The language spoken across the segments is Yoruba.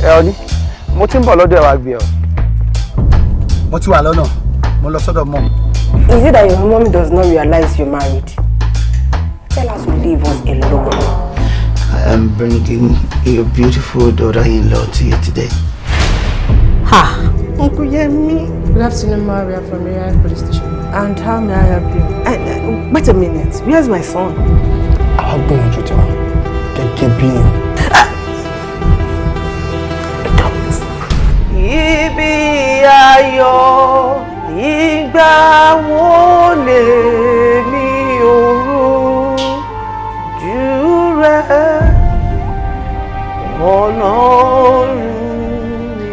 Oni, mo ti ń bọ̀ lọ́dọ̀ ẹ wá gbé ọ. Mo ti wà lọ́nà. Mo lọ sọ́dọ̀ mom. Is it that your mom does not realize you're married? Tell us to leave us alone. I am bringing your beautiful daughter-in-law to you today. Ha! Uncle Yemi. Good afternoon, Ma. We are from the police station. And how may I help you? Wait a minute. Where's my son? I'll bring you to him. Get being. Ibi ayọ̀ ìgbà wo lèmi òrojú rẹ̀ Ọlọ́run mi.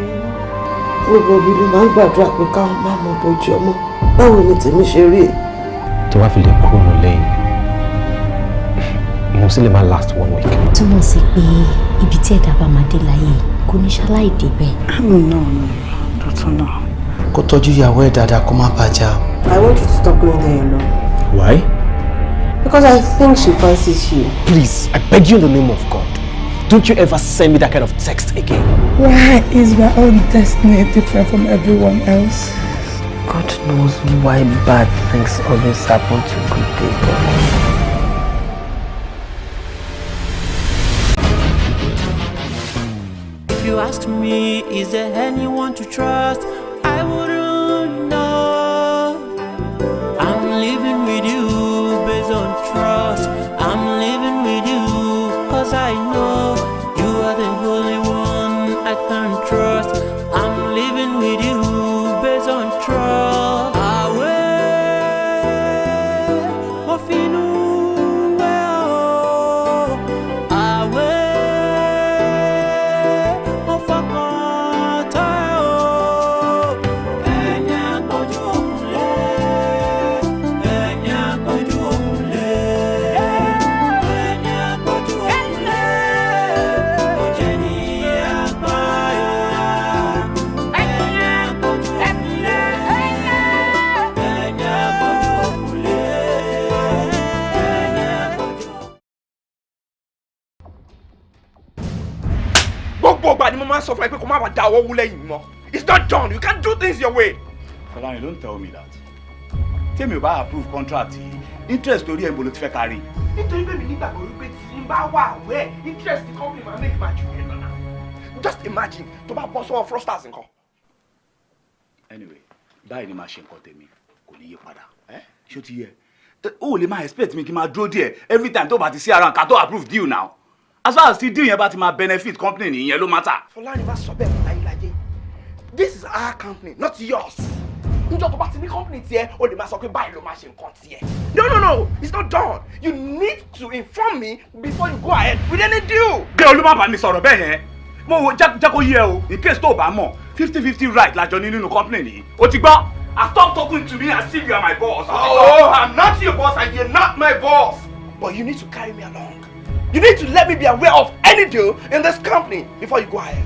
Gbogbo ibi ló máa ń gbàdúrà pé káwọn má mọ bójú ọmọ. Báwo ni tèmi ṣe rí? Tó bá fi lè kúrò lẹ́yìn, mo sì lè máa last 1 week. Túmọ̀ sí pé ibi tí ẹ̀dá bá máa dé láyé kò ní ṣaláì débẹ̀. No, Dr. No. Kó tọ́jú ìyàwó ẹ̀ dáadáa kó má bàjẹ́. I want you to stop going there alone. Why? Because I think she fancies you. Please, I beg you in the name of God. Don't you ever send me that kind of text again. Why is my own destiny different from everyone else? God knows why bad things always happen to good people. If you ask me, is there anyone to trust? I wouldn't know. I'm living with you based on trust. I'm living with you cause I know you are the only one I can trust. I'm living with you based on trust. It's not done. You can't do things your way. Salami, don't tell me that. Tell me about approved contract. Interest story and bullet fẹ́ carry. Nítorí pé mi nígbàgbọ́ wípé tí n bá wà where interest the company ma make my children nana. Just imagine tó bá bọ́ sọ́wọ́ fraudsters nǹkan. Anyway, báyìí ni màá ṣe nǹkan tèmi kò ní yí padà. Ṣó ti yẹ? O lè máa expect mi kí n máa dúró díẹ̀ every time tó bá ti sí around ká tó approve deal now. As far as the deal yẹn bá ti máa benefit company nìyẹn ló matter. Fọláni bá sọ bẹ́ẹ̀ fún láyé. This is our company, not yours. Níjọ́ tó bá ti ní company tiẹ̀, o lè máa sọ pé báyìí ló máa ṣe nǹkan tiẹ̀. No, it's not done. You need to inform me before you go ahead with any deal. Bí olúmọ̀ bá mi sọ̀rọ̀ bẹ́ẹ̀ yẹn, mo wo jẹ́ kó yé o, in case tó o bá mọ̀, 50-50 right lájọ ní nínú company nìyí. O ti gbọ́? Stop talking to me as if you are my boss. Oh, I'm not your boss and you're not my boss. But you need to carry me along. You need to let me be aware of any deal in this company before you go ahead.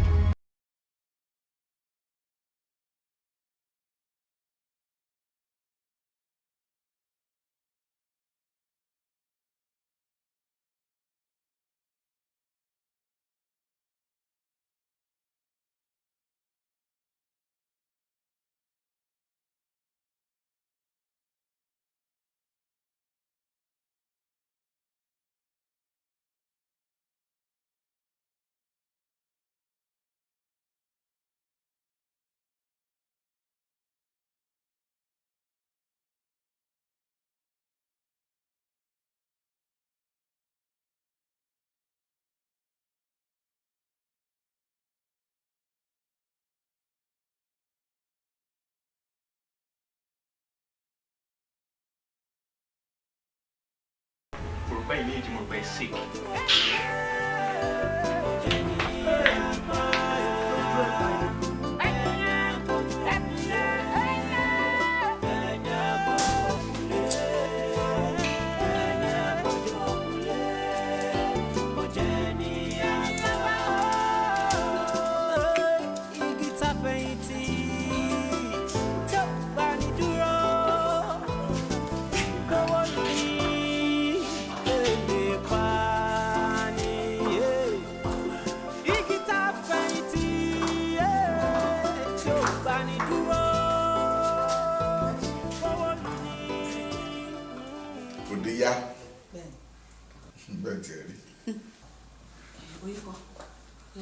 Sick.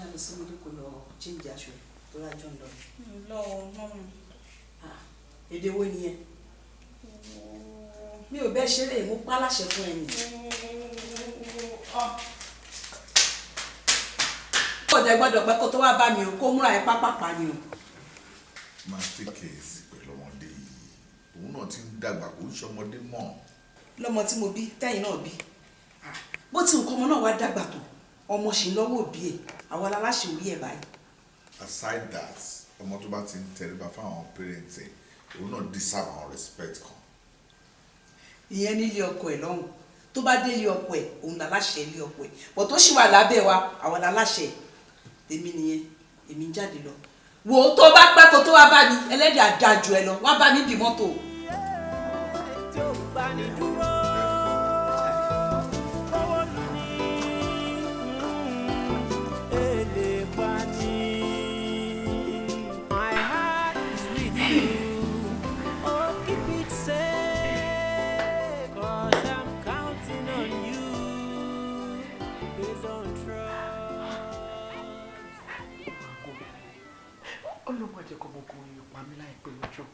ní àlọ́ sí mi kò lọ change aṣọ tó rájọ́ ń lọ. lọ́wọ́ mọ́mí. Èdè wo nìyẹn? Mi ò bẹ́ ṣeré mo pa láṣẹ fún ẹni. Ọ̀dẹ̀ gbọ́dọ̀ pẹ́ kó tó wá bá mi o, kó múra ẹ pápápá ni o. Máa kéèkéèsì pẹ̀lú ọmọdé yìí. Òun náà ti ń dàgbà kó ń ṣọmọdé mọ́. Lọ́mọ tí mo bí, tẹ́yìn náà bí. Bó ti nǹkan ọmọ náà wá dàgbà tó, ọmọ ṣì ń lọ́wọ́ òbí ẹ̀, àwọn aláṣẹ orí ẹ̀ báyìí. Aside that, ọmọ tó bá ti ń tẹríba fáwọn parents ẹ̀, òun náà deserve àwọn respect kan. Ìyẹn nílé ọkọ ẹ̀ lọ́hùn. Tó bá délé ọkọ ẹ̀, òun láláṣẹ ilé ọkọ ẹ̀. Bọ̀ tó ṣì wà lábẹ́ wa, àwọn aláṣẹ èmi nìyẹn, èmi ń jáde lọ. Wò ó tó bá pẹ́ kó tó wá bá mi, ẹlẹ́dẹ̀ àdájú ẹ lọ, wá bá mi bí mọ́tò. Ọlọ́mọdé kọ́ ọmọkùnrin yóò pa mí láìpẹ́ lọ́jọ́.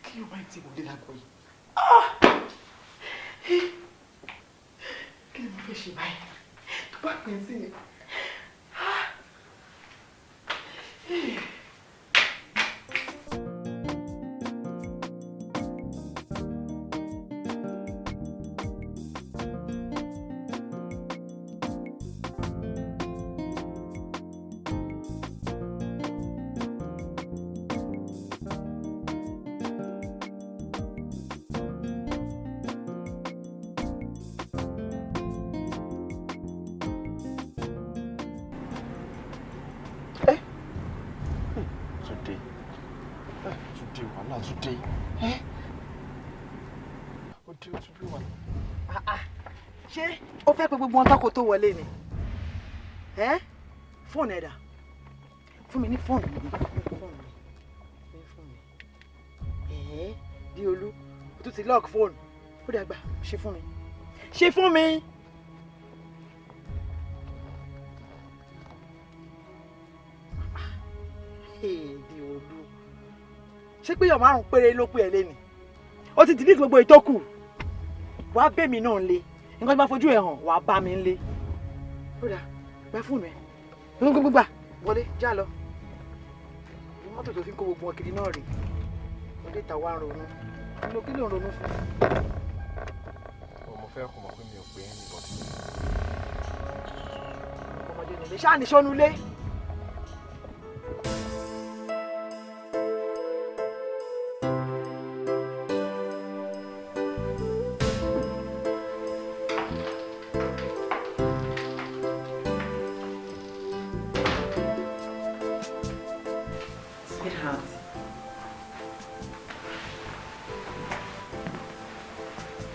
Kí ló máa ń tí mo dé lágbo yìí? Kí ni mo fẹ́ ṣe báyìí? Tó bá pín sí mi. Ṣé ó fẹ́ pé gbogbo wọn tako tó wọlé ni? Fóònù ẹ̀dà fún mi ní fóònù mi. Bí olú o tún ti lock fóònù ó dàgbà ṣe fún mi. Ṣe fún mi. Bí olú ṣé pé yọ̀ márùn-ún péré ló pé ẹ lé ni? Ó ti dìbí gbogbo ìtókù. Wàá bẹ́ mi náà lé. Nǹkan tí bá fojú ẹ̀ hàn wàá bá mi lé. Ó dà gbá fóònù ẹ̀. Gbígbà wọlé já lọ. Mọ́tò tó fi ń kó gbogbo wọn kiri náà rè. Wọlé ìta wá ronú. Kí ló ń ronú fún? Mo fẹ́ kó mọ̀ pé mi ò pé ẹni bọ́dí. Ọmọdé nílé ṣáà ní sọ́nú lé.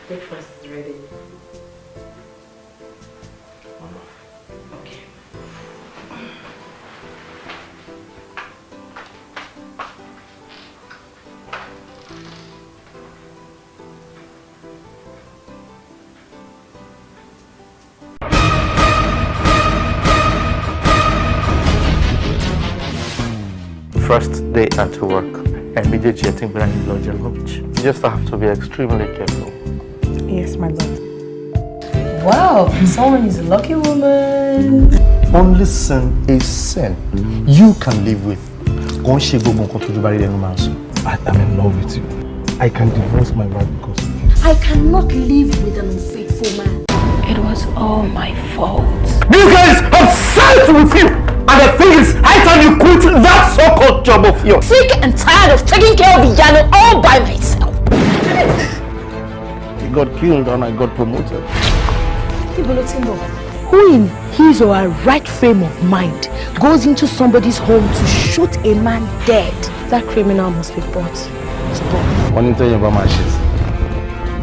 Breakfast is ready. Mama. Okay. First day at work, and immediately getting behind the lodge lunch. You just have to be extremely careful. Yes, my lord. Wow, someone is a lucky woman. Only sin is sin. You can live with. I'm in love with you. I can divorce my wife because of you. I cannot live with an unfaithful man. It was all my fault. You guys have sided with you! And the thing is, I tell you quit that so-called job of yours. Sick and tired of taking care of Iyano all by myself. He got killed and I got promoted. Who in his or her right frame of mind goes into somebody's home to shoot a man dead? That criminal must be brought to book. When you tell you about my shit,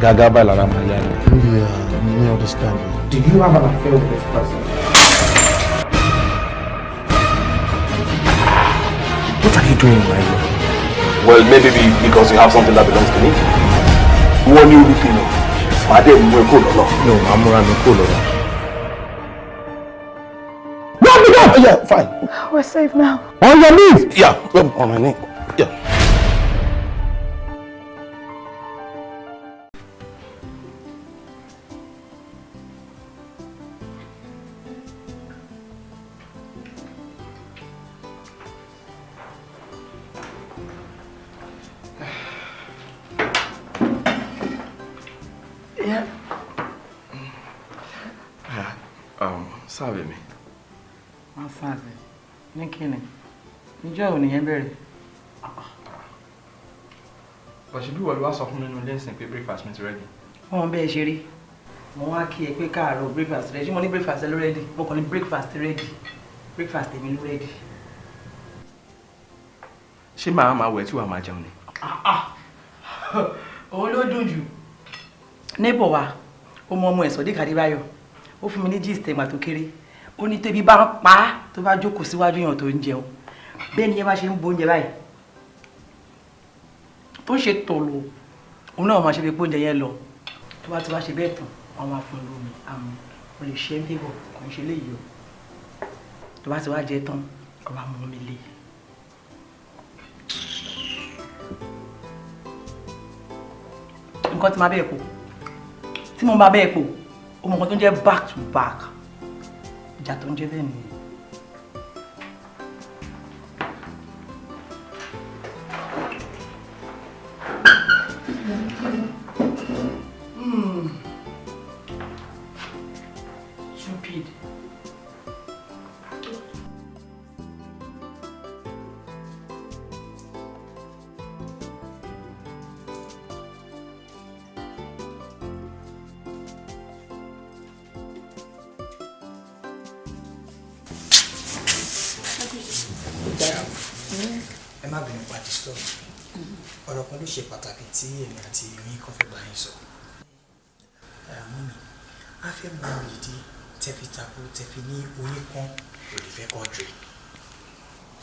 Gaga by Lara Mayani. Yeah, you understand me. Do you have an affair with this person? What are you doing right now? Well, maybe because you have something that belongs to me. What are you looking at? Madam, we're cool or not? No, I'm running cool or not. Yeah, fine. We're safe now. On your knees. Yeah, on my knee. Yeah. Yeah. Sáàbì mi. Má sáàbì. Ní kíni? Níjọ́ ò nìyẹn bẹ̀rẹ̀. Bọ̀ṣẹ̀ bí wọ́n ló wá sọ fún mi nínú lẹ́sìn pé breakfast mi ti ready. Wọ́n bẹ́ẹ̀ ṣe rí. Mo wá kí ẹ pé káàárọ̀ breakfast ready. Ṣé mo ní breakfast ló ready? Mo kàn ní breakfast ready. Breakfast èmi ló ready. Ṣé màá máa wẹ̀ tí wàá máa jẹun ni? Òun ló dùn jù. Neighbor wa, ó mọ ọmọ ẹ̀ Fathai Balogun. Ó fún mi ní gist ẹ̀gbà tó kéré. Ó ní tóbi bá ń pa á tó bá jókòó síwájú èèyàn tó ń jẹun. Bẹ́ẹ̀ ni ẹ bá ṣe ń bo oúnjẹ báyìí. Tó ṣe tòlò. Òun náà máa ṣe bí pé oúnjẹ yẹn lọ. Tó bá ti wá ṣe bẹ́ẹ̀ tán, wọ́n máa fún un lómi. Àmọ́ o lè ṣe é favour kò ń ṣe léyìí o. Tó bá ti wá jẹ tán, ó bá mú mi lé. Nǹkan tí máa bẹ́ẹ̀ kó. Tí mo bá bẹ́ẹ̀ pò ó mọ nǹkan tó ń jẹ́ back to back ìjà tó ń jẹ́ bẹ́ẹ̀ nìyẹn. Stupid. ẹ má bínú pa disturb ọ̀rọ̀ kan ló ṣe pàtàkì tí èmi àti mi kàn fẹ́ bá yín sọ. Àmọ́ mi a fẹ́ mọ ìdí tẹ́fi tako tẹ́fi ní oyún kan òdìfẹ́ kọ́dùrì.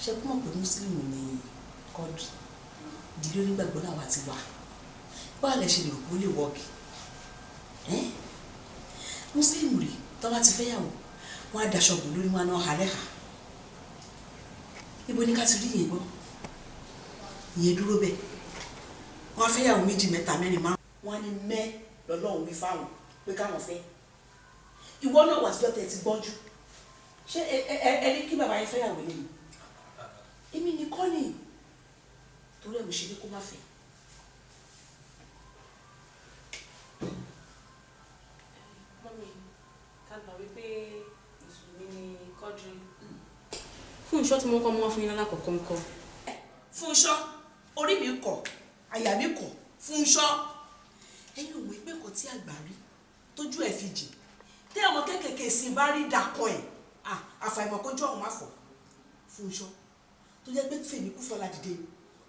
ṣe kúmọ̀ pé mùsùlùmí ni kọ́dùrì ìdílé onígbàgbọ́ náà wà ti wà báwo lẹ ṣe lè rò pé ó lè wọ́ọ̀kì mùsùlùmí rí tó bá ti fẹ́yàwó wọn á daṣọ bò lórí wọn náà halẹ́ ha ibo ni ká ti rí yẹn gbọ́ ìyẹn dúró bẹ́ẹ̀ wọ́n á fẹ́yàwó 2 3 4 5 wọ́n á ní mẹ́ lọ́lọ́run wí fáwọn pé káwọn fẹ́ ìwọ náà wà síjọ́ tẹ̀ ti gbọ́njú ṣé ẹni kí bàbá yẹn fẹ́yàwó lẹ́yìn èmi ni kọ́ ni torí ẹ̀ mo ṣe ní kó má fẹ́. mọ́mí ká gbà wípé mùsùlùmí ni kọ́dùrì fún iṣọ́ tí mo kọ́ mọ́ fún yín lálákọ̀ọ́kọ́ ń kọ́. fún iṣọ́ orí mi kọ̀ àyà mi kọ̀ fún iṣọ́ ẹ̀yin ò mọ̀ pé nǹkan tí àgbà rí tójú ẹ̀ fi jì tẹ́ ọmọ kékèké sí bá rí dàkọ ẹ̀ àfàìmọ̀ kójú ọ̀hún má fọ̀ fún iṣọ́ tó jẹ́ pé fèmí kú fọlá dìde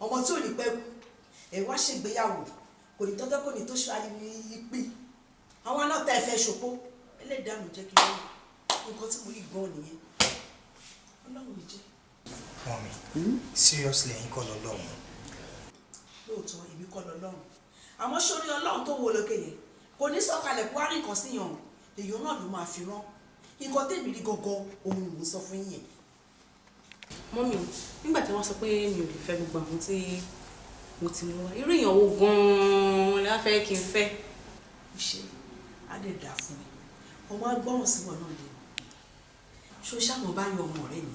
ọmọ tí ò ní pẹ́ kú ẹ̀ wá ṣègbéyàwó kò ní tọ́jọ́ kò ní tó ṣe ayé pín àwọn aláta ẹ̀fẹ́ ṣòpó ẹlẹ́dàá mi jẹ́ kí wọ́n nǹkan tí mo rí gan nìyẹn ọlọ́run mi jẹ́. Mọ́mí seriously ẹ̀yin kọ́ lọ́lọ́run. lóòótọ́ èmi kọ́ lọ́lọ́run àmọ́ sórí ọlọ́run tó wo lókè yẹn kò ní sọ̀kalẹ̀ kó wá rí nǹkan síyàn èèyàn náà ló máa fi rán nǹkan tèmi rí gangan òun ni mo sọ fún yín. mọ́mí nígbà tí wọ́n sọ pé mi ò lè fẹ́ gbogbo àwọn tí mo ti mú wá irú èèyàn wo gan-an la fẹ́ kí n fẹ́. ṣe á lè dà fún mi ọmọ agbọ́ràn sí wọn náà lè ṣó ṣàmọ̀ bá yọ ọmọ rẹ̀ ni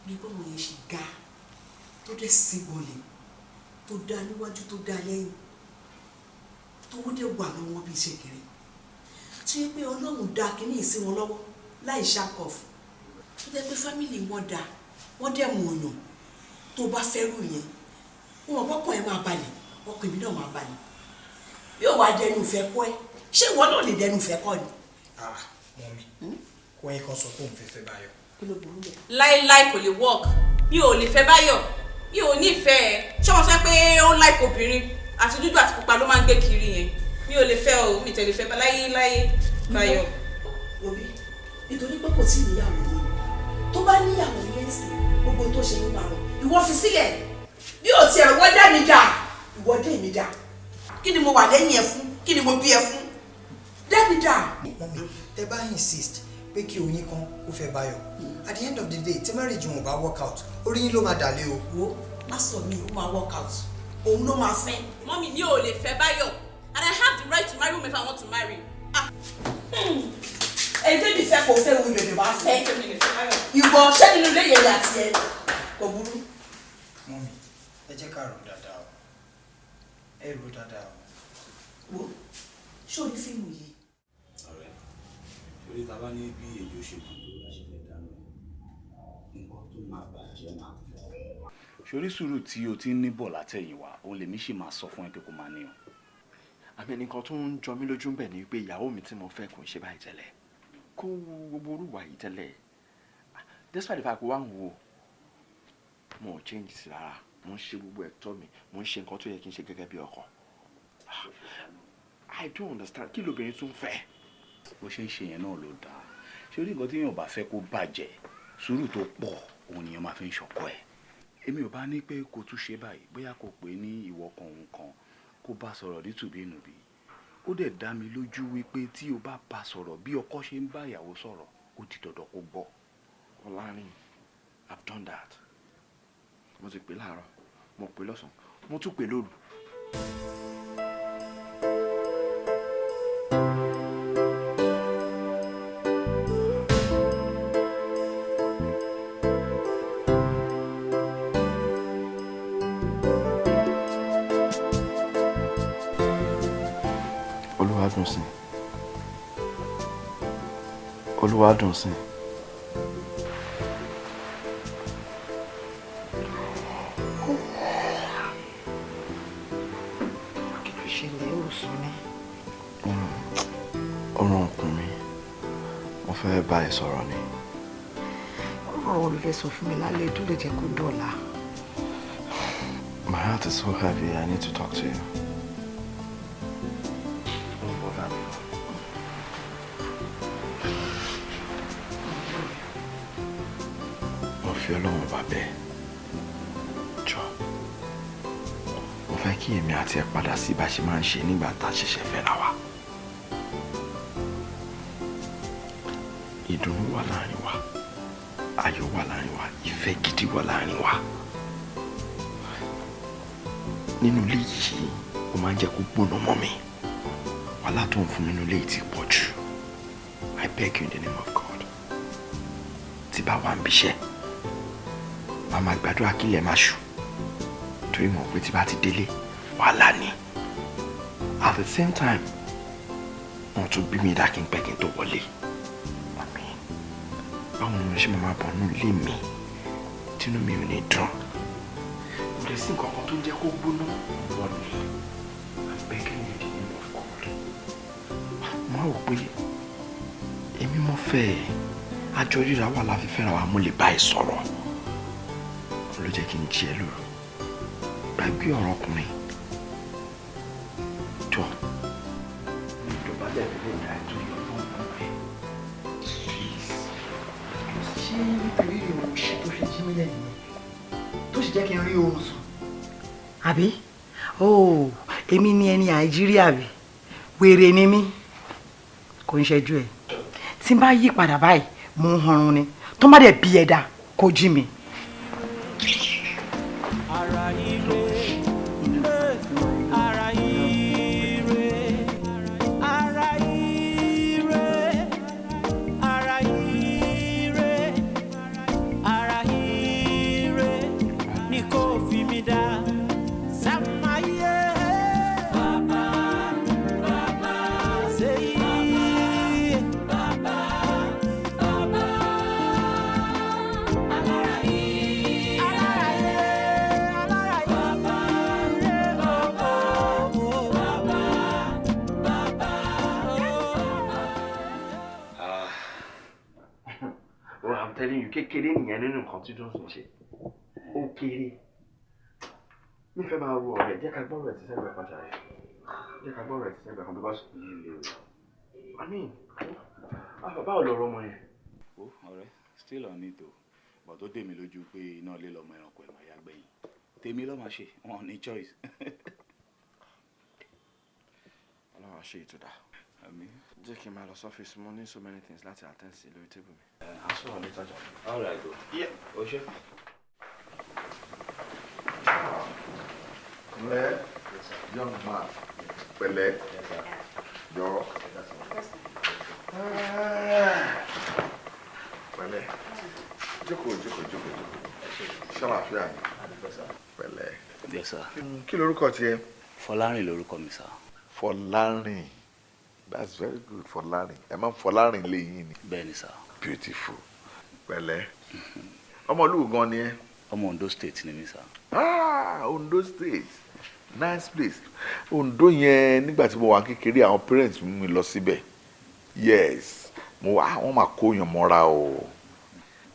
bí bọ́mọ yẹn ṣe ga tó dẹ̀ sí gbọ́lẹ̀ tó dá níwájú tó dá lẹ́yìn tó wúdẹ̀ wà lọ́wọ́ bí iṣẹ́ kiri tí ó pé ọlọ́run dá kínní ìsí wọn lọ́wọ́ láì ṣàkọ̀fù tó jẹ́ pé fámìlì wọn dá wọ́n dẹ̀ mọ̀ ọ̀yàn tó bá fẹ́rù yẹn wọn pọ́pọ́ ẹ̀ máa balẹ̀ ọkọ̀ èmi náà máa balẹ̀ bí ó wà dẹnu ìfẹ́ kọ́ ẹ ṣé ìwọ náà lè dẹnu ìfẹ́ kọ́ ni. Mọ́mí kó yín kan sọ pé òun fẹ́ fẹ́ Báyọ̀. láíláí kò lè work mi ò lè fẹ́ Báyọ̀ mi ò nífẹ̀ẹ́ ṣé wọ́n sọ pé ó like obìnrin àti dúdú àti pupa ló máa ń gbé kiri yẹn mi ò lè fẹ́ o mi tẹ̀lé fẹ́ láyé Báyọ̀. Obi nítorí pé kò tí ì níyàwó ni tó bá níyàwó ní ẹ̀sìn gbogbo tó ṣe ń parọ́ ìwọ fi sílẹ̀ bí ò tiẹ̀ wọ́n dá mi dà ìwọ dé mi dà kí ni mo wà lẹ́yìn ẹ fún kí ni mo bí ẹ fún dá mi dà. Mọ́mí tẹ bá insist pé kí oyin kan kó fẹ́ báyọ̀ at the end of the day tí marriage wọn ò bá work out orí yín ló máa dàlé o. wo má sọ mi ó máa work out òun ló máa fẹ́. Mọ́mí mi ò lè fẹ́ Báyọ̀ and I have the right to marry whom if I want to marry. ẹni tẹ́bi fẹ́ kò fẹ́ òun lè wá fẹ́ ìwọ ṣé nínú ilé yẹn àti ẹ kò burú. mọ́mí ẹ jẹ́ ká rò dáadáa o ẹ rò dáadáa o. wo ṣó ní fíìmù yìí. ọ̀rẹ́ torí ta bá ní bí èjò ṣe kù tó la ṣe fẹ́ dáná nǹkan tó máa bàjẹ́ máa pọ̀. sórí sùúrù tí o ti ń ní bọ̀ látẹ̀yìnwá òun lèmi sì máa sọ fún ẹ pé kó máa níyàn. àmì nǹkan tó ń jọ mí lójú ń bẹ̀ ni pé ìyàwó mi tí mo fẹ́ kò ń ṣe báyìí tẹ́lẹ̀ kó gbogbo orúwà yìí tẹ́lẹ̀ despite the fact pé wà ń wo mo ò change sí rárá mo ń ṣe gbogbo ẹ̀tọ́ mi mo ń ṣe nǹkan tó yẹ kí n ṣe gẹ́gẹ́ bí ọkọ. I don't understand kí lóbìnrin tún fẹ́. bó ṣe ń ṣe yẹn náà ló dáa ṣé orí nǹkan tí èèyàn bá fẹ́ kó bàjẹ́ sùúrù tó pọ̀ òun nìyẹn máa fi ń ṣọkọ ẹ̀. èmi ò bá ní pé kó tún ṣe báyìí bóyá kò pé ní ìwọ kan òun kan kó bá sọ̀rọ̀ nítùbínùbí ó dẹ̀ dá mi lójú wípé tí o bá bá sọ̀rọ̀ bí ọkọ ṣe ń bá ìyàwó sọ̀rọ̀ ó di dandan kó gbọ́. Ọlárin, I've done that. mo ti pè láàárọ̀ mo pè lọ́sàn-án mo tún pè lóru. Olúwadùnsìn. Kí ló ṣẹlẹ̀ ó sùn ní? Ọrùn ọkùn mi, mo fẹ́ bá ẹ sọ̀rọ̀ ni. Ọ̀rọ̀ wo ló fẹ́ sọ fún mi lálẹ́ tó lè jẹ́ kó dọ̀la? My heart is so heavy, I need to talk to you. Fi Ọlọ́run bá bẹ́ẹ̀ jọ mo fẹ́ kí èmi àti ẹ padà sí bá ṣe máa ń ṣe nígbà tá a ṣẹ̀ṣẹ̀ fẹ́ra wa. ìdùnnú wà láàrin wa ayọ̀ wà láàrin wa ìfẹ́ gidi wà láàrin wa. nínú ilé yìí ó máa ń jẹ́ kó gbóná mọ́ mi wàhálà tó ń fún mi nínú ilé yìí ti pọ̀ jù. I beg you in the name of God tí bá wà ń bíṣẹ́ màmá gbàdúrà kí ilẹ̀ máa ṣú torí mọ̀ pé tí bá ti délé wàhálà ni. At the same time wọ́n tún bí mi dákí pẹ́ kí n tó wọlé. báwo ni mo ṣe máa bọ̀ nínú ilé mi tínú mi ò ní dùn. kò lè sí nǹkan kan tó ń jẹ́ kó gbóná wọ́n ni. I'm begging you in the name of God. mo á wò pé èmi mo fẹ́ àjọ ríra wà láfi fẹ́ra wa mo lè bá ẹ sọ̀rọ̀ ló jẹ́ kí n jí ẹ lóru gbàgbé ọ̀rọ̀ ọkùnrin jọ ìjọba lẹ́ẹ̀fẹ́ lè dá ètò ìyọ̀bọ̀n fún mi. Ṣé nítorí ìrìn òṣì tó fi jí mí lẹ́yìn tó sì jẹ́ kí n rí oorun sùn? Àbí? Óò, èmi ni ẹni Nàìjíríà bí wèrè ni mí kò ń ṣẹ́jú ẹ̀ tí n bá yí padà báyìí mo ń hanrun ni tó má dẹ̀ bí ẹ̀dá kó jí mi. Kékeré nìyẹn nínú nǹkan tí Johnson ṣe ó kéré nífẹ̀ẹ́ máa wo ọ̀rẹ́ jẹ́ ká gbọ́ ọ̀rẹ́ ti sẹ́gbẹ̀ẹ́ kan jàre jẹ́ ká gbọ́ ọ̀rẹ́ ti sẹ́gbẹ̀ẹ́ kan because I mean báwo lọ̀rọ̀ ọmọ yẹn. ó ọ̀rẹ́ still on it o but ó dé mi lójú pé iná lé lọ́mọ ẹranko ẹ̀ máa yá gbẹ̀yìn tèmi ló máa ṣe wọn ò ní choice. ọlọ́run ṣe ìtúdà. jẹ́ kí n máa lọ sọ́fíìsì mo ní so many things láti attend sí lórí table mi. Aṣọ àlẹ́ tajà. All right o. O ṣe. Pẹ̀lẹ́, young man. Pẹ̀lẹ́. Jọ. Pẹ̀lẹ́. Jókòó. Ṣàlàáfíà ni. Pẹ̀lẹ́. Yes sir. Kí lorúkọ tiẹ̀? Fọlárìn lorúkọ mi sir. Fọlárìn. That's very good, Fọlárìn. Ẹ máa ń Fọlárìn lẹ́yìn ni. Bẹ́ẹ̀ni sir. Beautiful. Pẹ̀lẹ́. Ọmọ ìlú gan ni ẹ? Ọmọ Ondo state ni mi sir. Ondo state. Nice place. Ondo yẹn nígbà tí mo wà kékeré àwọn parents mú mi lọ síbẹ̀. Yes. Wọ́n máa kó yàn mọ́ra o.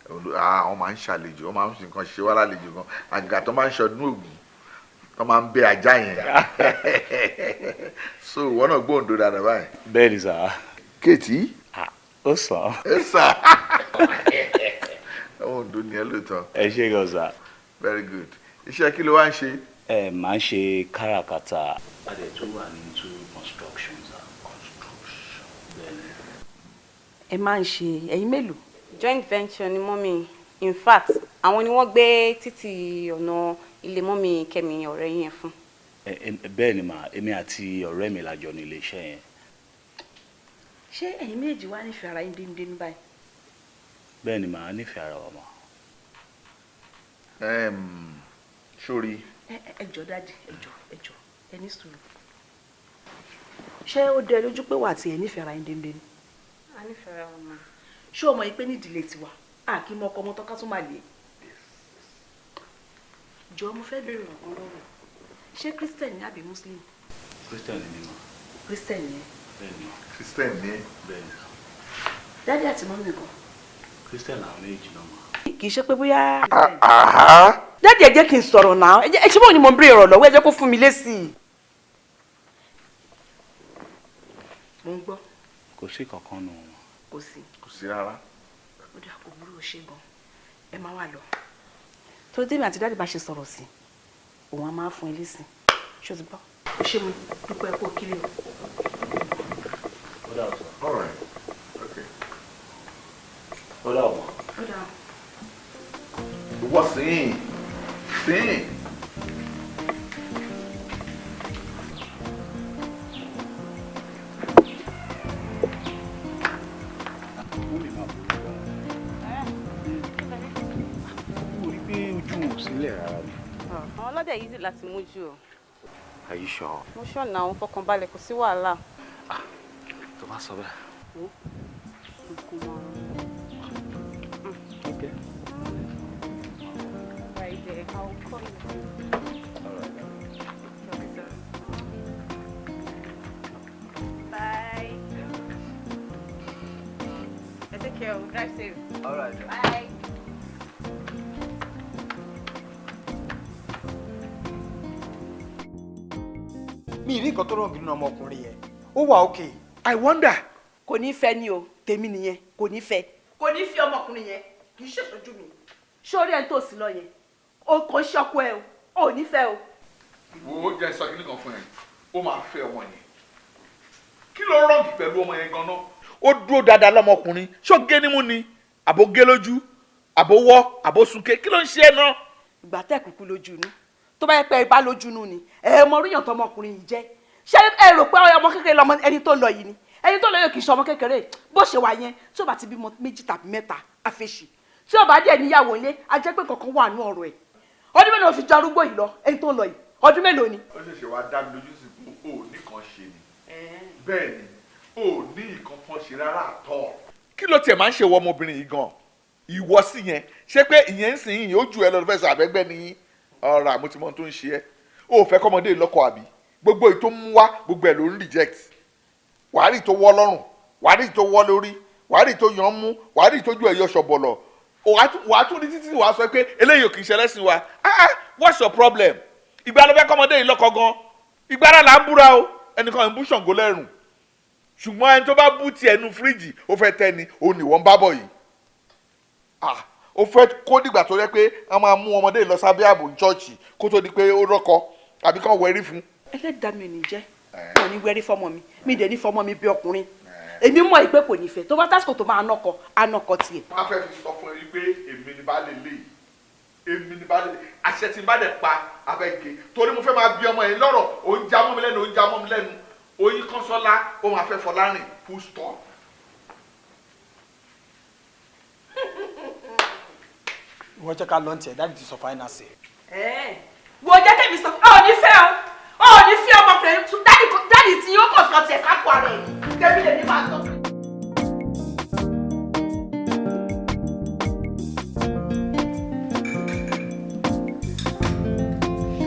Wọ́n máa ń ṣàlejò, wọ́n máa ń fi nǹkan ṣe wá lálejò gan. Àgàgà tó máa ń ṣọdún Ògún. Tó máa ń bẹ ajá yẹn. So wọ́n náà gbọ́ Ondo dáadáa báyìí. Bẹ́ẹ̀ni sir. Kéètì? Ó sàn. Ẹ sà. Ondo ni ẹ lóòótọ́. Ẹ ṣé gan sir. Very good. Iṣẹ́ kí ló wá ń ṣe? Máa ń ṣe káràkátà. Adé tó wà into construction sir. Construction. Bẹ́ẹ̀ni. Ẹ máa ń ṣe ẹ̀yin mélòó? Joint venture ni mọ́mì. In fact, àwọn ni wọ́n gbé títì ọ̀nà ilé mọ́mì Kẹ́mi ọ̀rẹ́ yẹn fún. Bẹ́ẹ̀ ni mà, èmi àti ọ̀rẹ́ mi lájọ ní iléeṣẹ́ yẹn. Ṣé ẹ̀yin méjì wá nífẹ̀ẹ́ ara yín dénúdénú báyìí? Bẹ́ẹ̀ ni mà, á nífẹ̀ẹ́ ara wa mà. Sórí. Ẹ jọ̀ọ́ dáàdì, ẹ jọ̀ọ́, ẹ ní sùúrù. Ṣé ó dẹ lójú pé wà tí ẹ nífẹ̀ẹ́ ara yín dénúdénú? A nífẹ̀ẹ́ ara wa mà. Ṣé o mọ̀ pé ní ìdílé tiwa a kì í mọ ọkọ ọmọ tọ́ka tó máa lè? Jọ̀ọ́ mo fẹ́ béèrè nǹkan lọ́wọ́. Ṣé Christian ni àbí Muslim? Christian ni mà. Christian ni. Bẹ́ẹ̀ni. Christian ni. Bẹ́ẹ̀ni. Dáàdì àti mọ́mì kan. Christian làwọn méjì náà mà. Kì í ṣe pé bóyá. Dáàdì ẹ jẹ́ kí n sọ̀rọ̀ náà. Ẹ ṣé bóun ni mo ń béèrè ọ̀rọ̀ lọ́wọ́ ẹ jẹ́ kó fún mi lésì. Mo ń gbọ́. Kò sí kankan nù wọn. Kò sí. Kò sí rárá. Ó dà kó burú ṣe gan. Ẹ máa wà lọ. Torí tèmi àti dáàdì bá ṣe sọ̀rọ̀ sí òun á máa fún ẹ lésì. Ṣé o ti gbọ́? Ó ṣe mo dúpẹ́ kó kiri o. Ó dà ọ̀sán. All right. Okay. Ó dà ọ̀mọ́. Ó dà. What's in? Sing. Àwọn ọlọ́dẹ yìí sì láti mójú o. Are you sure? Mo ṣọ̀nà àwọn fọkànbalẹ̀ kò sí wàhálà. Tó bá sọ bẹ́ẹ̀. Okay. Right there. I'll call you. All right. Okay, sir. Bye. Take care. Drive safe. All right. Bye. Mi rí nǹkan tó rọ̀ nínú ọmọkùnrin yẹn ó wà òkè. I wonder. Kò ní fẹ́ ni o, tèmi nìyẹn, kò ní fẹ́. Kò ní fi ọmọkùnrin yẹn, kì í ṣèṣojú mi. Ṣé orí ẹ̀ tó sí lọ yẹn? O kò ṣọkọ ẹ o, ò ní fẹ́ o. Wo jẹ́ sọ kí nìkan fún ẹ, ó máa fẹ́ ọmọ yẹn. Kí ló rọ̀ǹgì pẹ̀lú ọmọ yẹn gan-an? Ó dúró dáadáa lọ́mọkùnrin. Ṣó gé nímú ni? Àbó gé lójú? Àbó wọ́? Àbó sunké? Kí ló ń ṣe ẹ náà? Ìgbà tẹ́ kúkú lójú inú. Tó bá yẹ pé ẹ bá lójú inú ni, ẹ mọ oríyàn tọmọkùnrin yìí jẹ́. Ṣé ẹ rò pé ọmọ kékeré lọmọ ẹni tó lọ yìí ni? Ẹni tó lọ yóò kì í ṣe ọmọ kékeré. Bó ṣe wà yẹn, tí ó bá ti bímọ méjì tàbí mẹ́ta, á fèsì. Tí ó bá dẹ̀ níyàwó ilé, á jẹ́ pé kankan wà nú ọ̀rọ̀ ẹ̀. Ọdún mélòó fi jẹ arúgbó yìí lọ, ẹni tó lọ yìí? Ọdún mélòó ni? Ó ṣẹ̀ṣẹ̀ wá dá mi lójú sí pé o ò ní kan ṣe ni. Bẹ́ẹ̀ ni, o ò ní nǹkan kan ṣe rárá àtọ̀. Kí ló tiẹ̀ máa ń ṣe wọ ọmọbìnrin yìí gan? Ìwọ sí yẹn. Ṣé pé ìyẹn ń sìn yìí ó ju ẹ lọ fẹ́ sọ àbẹ́gbẹ́ ni yín? Ọ̀rọ̀ àmọ́ tí mo tó ń ṣe ẹ́. O ò fẹ́ kọ́mọdé lọ́kọ àbí? Gbogbo èyí tó mú wá, gbogbo ẹ̀ ló ń reject. Wàhálì tó wọ́ lọ́rùn, wàhálì tó wọ́ lórí, wàhálì tó yan mú, wàhálì tó ju ẹ̀yọ ṣọ̀bọ̀lọ̀. Wàá tún ní títí wàá sọ pé eléyìí ò kì í ṣe ẹlẹ́sìn wa. What's your problem? Ìgbà ló fẹ́ kọ́mọdé yìí lọ́kọ gan. Ìgbà là ń búra o. Ẹnìkan ń bú Ṣàngó lẹ́rùn. Ṣùgbọ́n ẹni tó bá bú tiẹ̀ nu fíríjì, ó fẹ́ tẹ́ ni, òun ni wọ́n bá bọ̀ yìí. Ó fẹ́ kó dìgbà tó yẹ pé a máa mú ọmọdé lọ sábẹ́ ààbò ṣọ́ọ̀ṣì kó tó di pé ó rọ́kọ àbí kàn wẹ̀rí fún. Ẹlẹ́dàá mi ò ní jẹ́. wọn ní wẹ́rí fọmọ mi dẹ̀ ní fọmọ mi bí ọkùnrin èmi mọ̀ ìpè kò ní fẹ́ tó bá tásìkò tó máa anọkọ tiẹ̀. wọ́n fẹ́ fi sọ fún ẹ wípé èmi ni bá lè lè èmi ni bá lè àṣẹ tí n bá dẹ̀ pa abẹ́gẹ́ torí mo fẹ́ máa bí ọmọ yẹn lọ́rọ̀ òun já mọ́ mi lẹ́nu òun já mọ́ mi lẹ́nu oyin Kọ́nsọ́lá ó máa fẹ́ Fọlárìn full stop. wọ́n jẹ́ ká lọ́n tiẹ̀ dáàdì ti sọ fáínà sí. wo jẹ́ kẹ́mi sọ ọ́ ní fẹ́ o ọ́ ní fẹ́ ọmọkùnrin tún dáàdì tí yóò kọ̀ sọ tiẹ̀ kápò ara ẹ̀ kẹ́mi lè ní máa tọ́.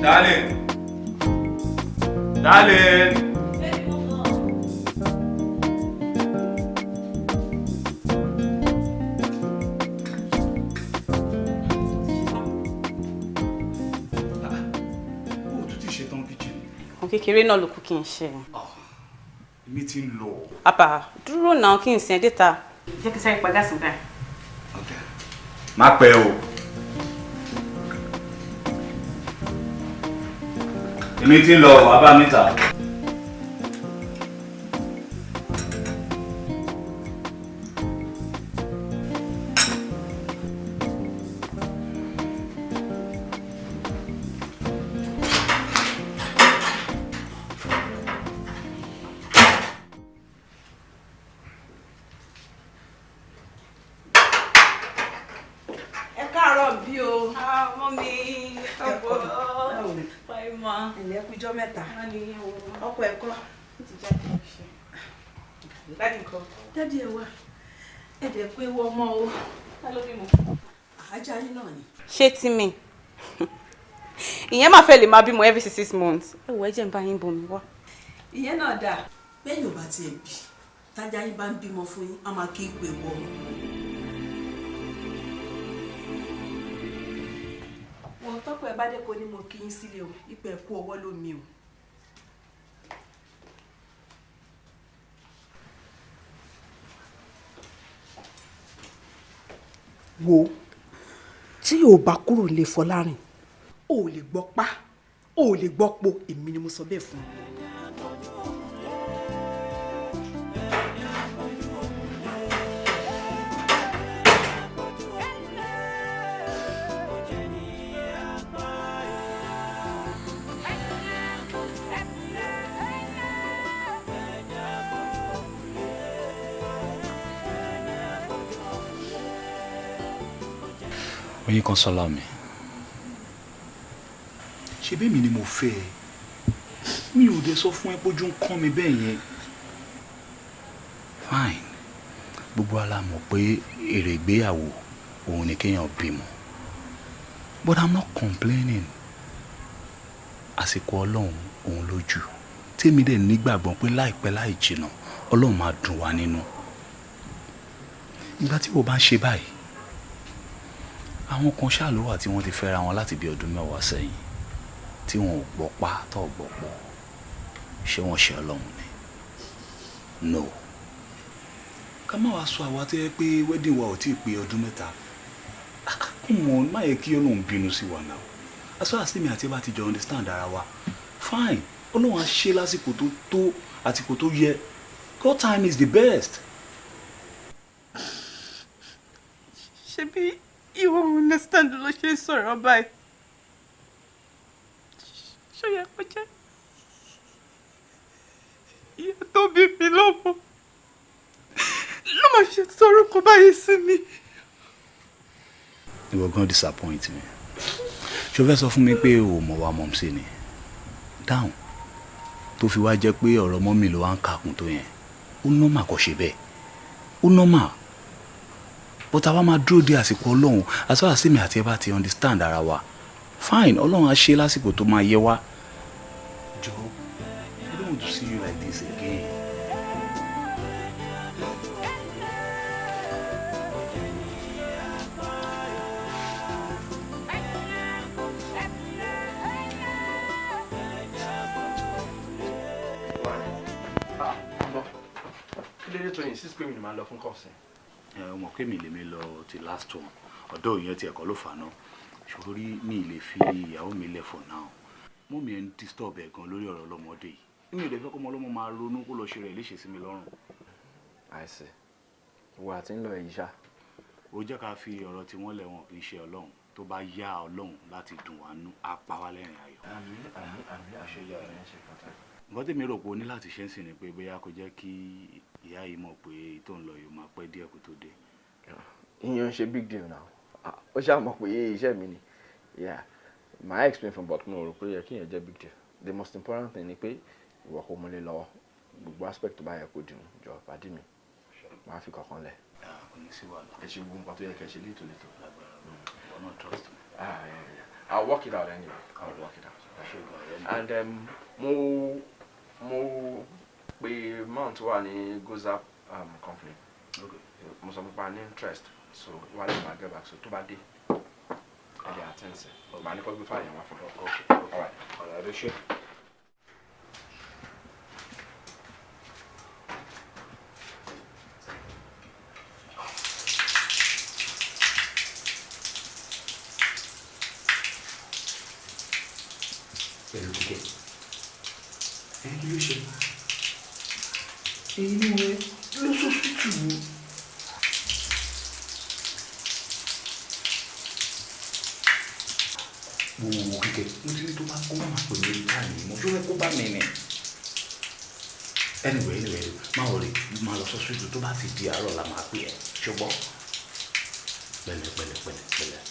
Darling. Kékeré náà ló kù kí n ṣe. Èmi ti ń lọ. Àbá dúró náà kí n sin déta. Jẹ́ kí sáré pa gáàsì báyìí. Má pẹ́ o. Èmi ti ń lọ wá bá mi ta. Dádì ẹ wá ẹ̀dẹ̀ pé wọ́n mọ́ o. Ta ló bímọ? Ajá yín náà ni. Ṣé tí mi? Ìyẹn máa fẹ́ lè máa bímọ every 6 months. Ẹ wọ ẹjẹ̀ ń bá yín bomi wá. Ìyẹn náà dáa. Bẹ́ẹ̀ yóò bá tiẹ̀ bí tájá yín bá ń bímọ fún yín á máa kí ń pè wọ́. Wọ́n tọ́pọ̀ ẹ bá dé kó ní mo kí yín sílé o ipò ẹ̀kú ọwọ́ lómi o. wo tí o bá kúrò lè Fọlárìn o ò lè gbọ́ pa o ò lè gbọ́ po èmi ni mo sọ bẹ́ẹ̀ fún un. Oyin kan Salami. Ṣé bí mi ni mo fẹ́ ẹ? Mi ò dé sọ fún ẹ pójú ń kán mi bẹ́ẹ̀ yẹn. Fine. Gbogbo ala mọ̀ pé èrè ìgbéyàwó òun ni kéèyàn bímọ. But I'm not complaining. Àsìkò Ọlọ́run òun lójú. Tèmi dẹ̀ nígbàgbọ́ pé láìpẹ́ láì jìnnà Ọlọ́run máa dùn wá nínú. Ìgbà tí o bá ń ṣe báyìí, àwọn kan ṣáà ló wà tí wọ́n ti fẹ́ra wọn láti bí ọdún mẹ́wàá sẹ́yìn tí wọn ò gbọ́ pa tó gbọ́ pọ̀ ṣé wọ́n ṣe Ọlọ́run ni? No. Ká má wàá sọ àwa tó yẹ pé wedding wa ò tí ì pé ọdún mẹ́ta. Kùmọ̀ má yẹ kí Ọlọ́run bínú sí wa náà. As far as tèmi àti ẹ bá ti jọ understand ara wa, fine. Ọlọ́run á ṣe lásìkò tó tó àtìkò tó yẹ. God time is the best. Ṣebí you won't understand ló ṣe sọ̀rọ̀ báyìí. Ṣé yẹ kó jẹ́ ìyá tó bí mi lọ́mọ ló máa ṣe sọ̀rọ̀ kó báyìí sí mi. You were going to disappoint me. Ṣé o fẹ́ sọ fún mi pé o mọ̀ wá mọ̀ sí ni? Dáhùn. Tó fi wá jẹ́ pé ọ̀rọ̀ mọ́mì ló wá ń kàkùn tó yẹn. Ó nọ́mà kò ṣe bẹ́ẹ̀. Ó nọ́mà. But àwa máa dúró de àsìkò Ọlọ́run as far as tèmi àti ẹ bá ti understand ara wa. Fine, Ọlọ́run á ṣe lásìkò tó máa yẹ wá. Jọ̀ọ́, I don't want to see you like this again. Kí ló dé tó insist pé mi ni màá lọ fún kọ́ọ̀sì? Ọmọ pé mi lè mi lọ ti last one ọ̀dọ́ ìyẹn ti ẹ̀kọ́ ló fà náà ṣòrí mi lè fi ìyàwó mi lẹ̀ for now mú mi ń disturb ẹ̀ gan lórí ọ̀rọ̀ ọlọ́mọdé yìí mi ò dẹ̀ fẹ́ kó ọmọ ọlọ́mọ máa ronú kó lọ ṣe rẹ̀ léṣe sí mi lọ́rùn. I see. Ìwọ àti ń lọ èyí ṣá. Ó jẹ́ ká fi ọ̀rọ̀ tí wọ́n lẹ̀ wọ́n kì í ṣe Ọlọ́run tó bá yá Ọlọ́run láti dùn wá nú á pa wá lẹ́rìn ayọ̀. Àmín àṣeyọ ẹ̀ ṣe pàtàkì. Nǹkan tèmi rò pé o ní láti ṣe ń sìn ni pé bóyá kó jẹ́ kí ìyá yìí mọ̀ pé tó ń lọ yóò máa pẹ́ díẹ̀ kó tó dé. Ìyẹn ṣe big deal now. Ó ṣáà mọ̀ pé iṣẹ́ mi ni. Yeah, my explain from but mo rò pé yẹ kí ìyẹn jẹ́ big deal. The most important thing ni pé ìwọ kò mú lé lọ́wọ́. Gbogbo aspect tó bá yẹ kó dùn jọ pàdé mi. Máa fi kọ̀ọ̀kan lẹ̀. Kò ní sí wàhálà. Ẹ ṣe gbogbo nǹkan tó yẹ kẹ́ ṣe létòlétò. You're not trust me. Yeah. I'll work it out anyway. I'll work it out. And mo pe mount wà ní Goza company. Okay. Mo sọ pa ní interest. So wà lè máa get back. So tó bá dé, ẹ lè attend sí. Màá ní kó gbé fáyà wá fún ọ. Okay. All right. All right. Sure. Pẹ̀lú kíkẹ́ ẹni kí ló ṣe inú ẹ ló sọ tútù ní. Gbogbo kíkẹ́ nítorí tó bá kó máa pè mí báyìí mo tó fẹ́ kó bá mi nì. Anyway máa wọlé máa lọ sọ sójú tó bá ti di àárọ̀ la máa pè ẹ́ ṣùgbọ́n pẹ̀lẹ́.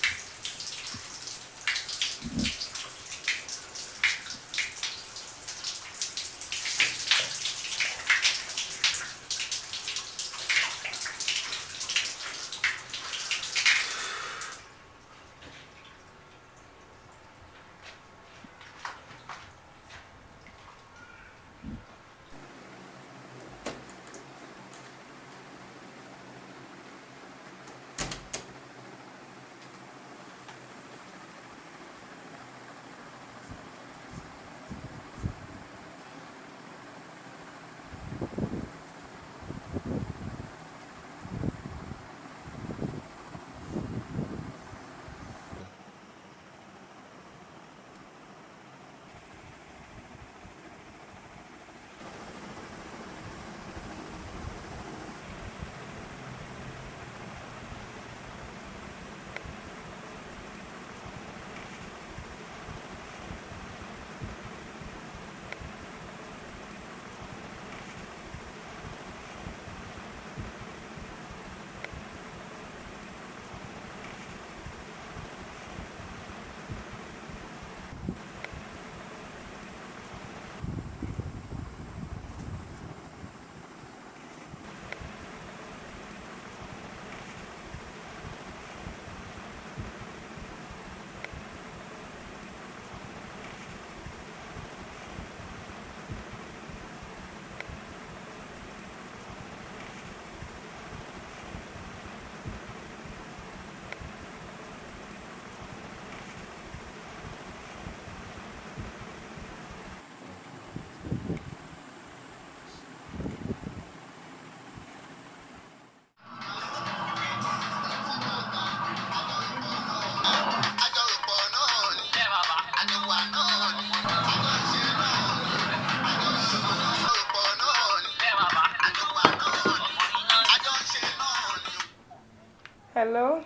Hello.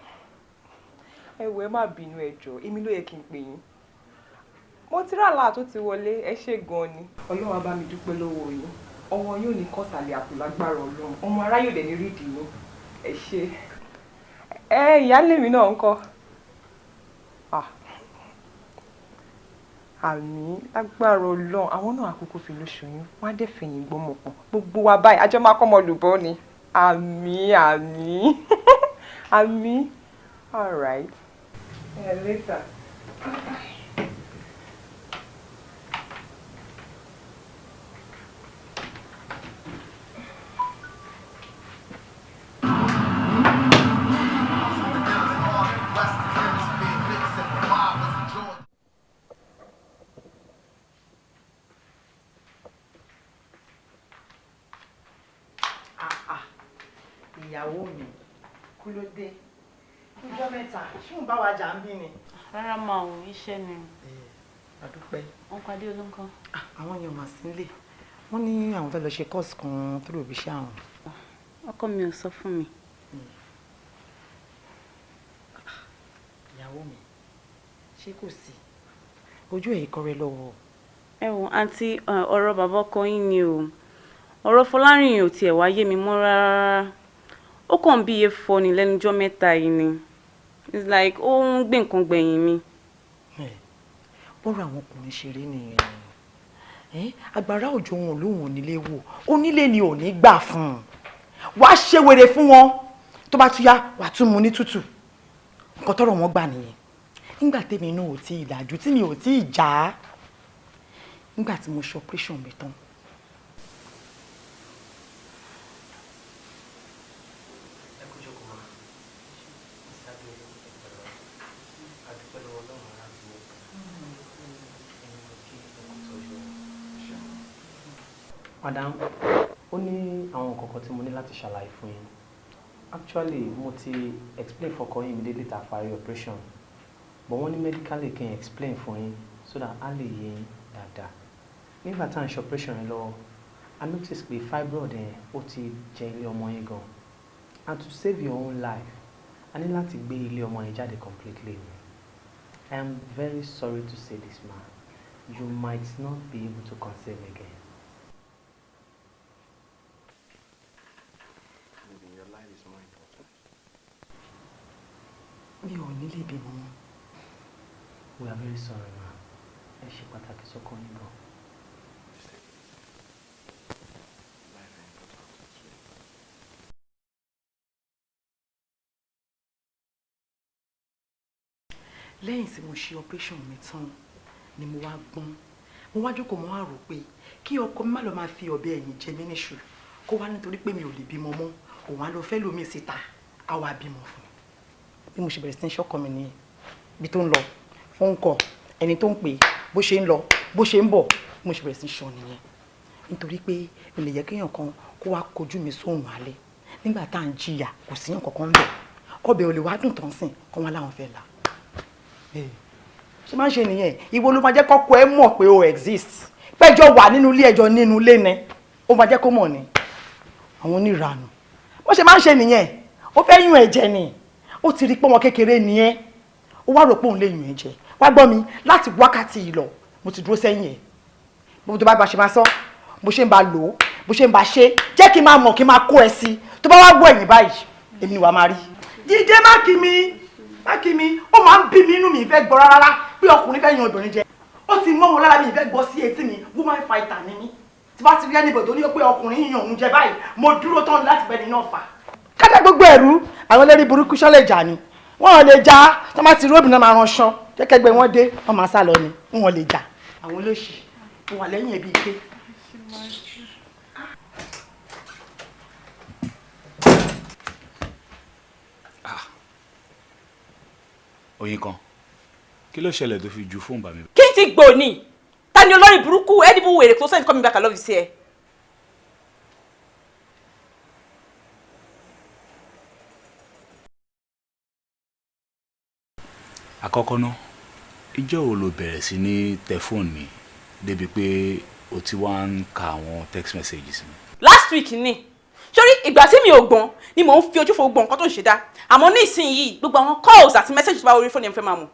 Ẹ má bínú ẹ jọ̀ọ́, èmi ló yẹ kí n pè yín. Mo ti rà láà tó ti wọlé, ẹ ṣé gan ni. Ọlọ́run á bá mi dúpẹ́ lọ́wọ́ yín. Ọmọ yóò ní kọ́sàlẹ̀ àpò lágbára Ọlọ́run. Ọmọ ará yóò dẹ̀ ní rídìí yín. Ẹ ṣé. Ìyálé mi náà ńkọ́? Àmín lágbára Ọlọ́run. Àwọn náà àkókò fi ló ṣoyún. Wọ́n á dẹ̀ fẹ̀yìn gbọ́mọ pọ̀. Gbogbo wa báyìí, àjọ máa kọ́ ọmọ lùbọ́ ni. Àmín. Àmín. All right. Later. Ìyàwó mi kú ló dé ọjọ́ mẹ́ta ṣé ń bá wa jà ń bí ni. Rárá máa wò iṣẹ́ ni. Àdúpẹ́. Wọ́n pàdé olóńkan. Àwọn èèyàn mà sí nílé wọ́n ní àwọn fẹ́ lọ ṣe course kan through ibi iṣẹ́ àwọn. Ọkọ mi ò sọ fún mi. Ìyàwó mi ṣé kò sí ojú ẹ̀ kọrẹ lọ́wọ́. Ẹ wo àǹtí ọ̀rọ̀ bàbá ọkọ yín ni o. Ọ̀rọ̀ Fọlárìn ò tiẹ̀ wá yé mi mọ́ rárá. Ó kàn bí iye fọ́ ni lẹ́nujọ́ mẹ́ta yìí ni. It's like ó ń gbé nǹkan gbẹ̀yìn mi. Bọ́rọ̀ àwọn ọkùnrin ṣeré nìyẹn. Agbára òjò wọn lóhùn onílé wò onílé ni ò ní gbà fún un. Wàá ṣe wèrè fún wọn tó bá tún yá wàá tún mu ní tútù. Nǹkan tọ́rọ̀ wọn gbà nìyẹn. Nígbà tèmi náà ò tí ì làjú tí mi ò tí ì já. Nígbà tí mo ṣe operation mi tán. Madam, ó ní àwọn nǹkan kan tí mo ní láti ṣàlàyé fún yín. Actually, mo ti explain fọ́kọ yín immediately tá a parí operation. But wọ́n ní medically kí n explain fún yín so that a lè yé yín dáadáa. Nígbà tá à ń ṣe operation yẹn lọ́wọ́, I noticed pé fibroid yẹn ó ti jẹ ilé ọmọ yín gan. And to save your own life, a ní láti gbé ilé ọmọ yín jáde completely. I am very sorry to say this, ma. You might not be able to conceive again. Mi ò ní lè bímọ mọ́. We are very sorry, ma. Ẹ ṣe pàtàkì sọ́kọ yín gan. Lẹ́yìn tí mo ṣe operation mi tán ni mo wá gbọ́n. Mo wá jókòó mo wá rò pé kí ọkọ mi má lọ máa fi ọ̀bẹ ẹ̀yìn jẹ mí níṣu kó wá nítorí pé mi ò lè bímọ mọ́ òun á lọ fẹ́ lómi síta á wá bímọ fún mi. Bí mo ṣe bẹ̀rẹ̀ sí ní ṣọ́kọ mi nìyẹn. Bí tó ń lọ phone call ẹni tó ń pè bó ṣe ń lọ bó ṣe ń bọ̀ bí mo ṣe bẹ̀rẹ̀ sí ní ṣọ́ nìyẹn. Nítorí pé mi lè yẹ kéèyàn kan kó wá kojú mi sóòrùn alẹ́ nígbà tá à ń jìyà kò síyàn kankan ń bẹ̀ ọbẹ̀ ò lè wá dùn tán sìn kọ́ wọn láwọn fẹ́ là. Ṣé máa ń ṣe nìyẹn ìwọ ló máa jẹ́ kọ́kọ́ ẹ mọ̀ pé o exist péjọ wà nínú ilé ẹjọ́ nínú ilé ni ó máa jẹ́ kó mọ̀ ni àwọn oníranù bó ṣe máa ń ṣe nìyẹn ó fẹ́ yún ẹ̀jẹ̀ ni ó ti rí pé ọmọ kékeré ni ẹ́ ó wá rò pé òun lè yún ẹ̀jẹ̀ wá gbọ́ mi láti wákàtí yìí lọ mo ti dúró sẹ́yìn ẹ̀ bó tó bá ṣe máa sọ bó ṣe ń bá lò ó bó ṣe ń bá ṣe jẹ́ kí n máa mọ̀ kí n máa kó ẹ sí tó bá wá gbọ́ ẹ̀yìn báyìí èmi ni wàá máa rí. Jíjẹ má kí mi ó máa ń bí mi inú mi ìfẹ́ gbọ́ rárá pé ọkùnrin fẹ́ yan obìnrin jẹ ó ti mọ́ wọn lára mi ìfẹ́ gbọ́ sí etí mi woman fighter ni mí tí bá ti rí ẹnìbọ̀ tó ní pé ọkùnrin yan òun jẹ báyìí mo dúró tán láti bẹ́ẹ̀ ni náà fà. Kájà gbogbo ẹ̀rú àwọn eléré burúkú ṣán lè jà ni wọn ò lè jà tó má ti rí obìnrin máa ránṣán kẹ́kẹ́gbẹ́ wọn dé wọn máa sá lọ ni wọn ò lè jà àwọn olóṣì wọn wà lẹ́yìn ẹbí ike. Oyin kan kí ló ṣẹlẹ̀ tó fi ju fóònù bá mi. Kí n ti gbò ní ta ni olórí burúkú edible wèrè tó send coming back I love you sí ẹ. Àkọ́kọ́ náà ìjọ́ wo lo bẹ̀rẹ̀ sí ní tẹ fóònù mi débi pé o ti wá ń ka àwọn text messages mi. Last week ni sórí ìgbà tí mi ò gbọ́n ni mò ń fi ojú fo gbọ́n nǹkan tó ń ṣe dá àmọ́ ní ìsinyìí gbogbo àwọn calls àti messages tó bá orí fóònù yẹn fẹ́ máa mú.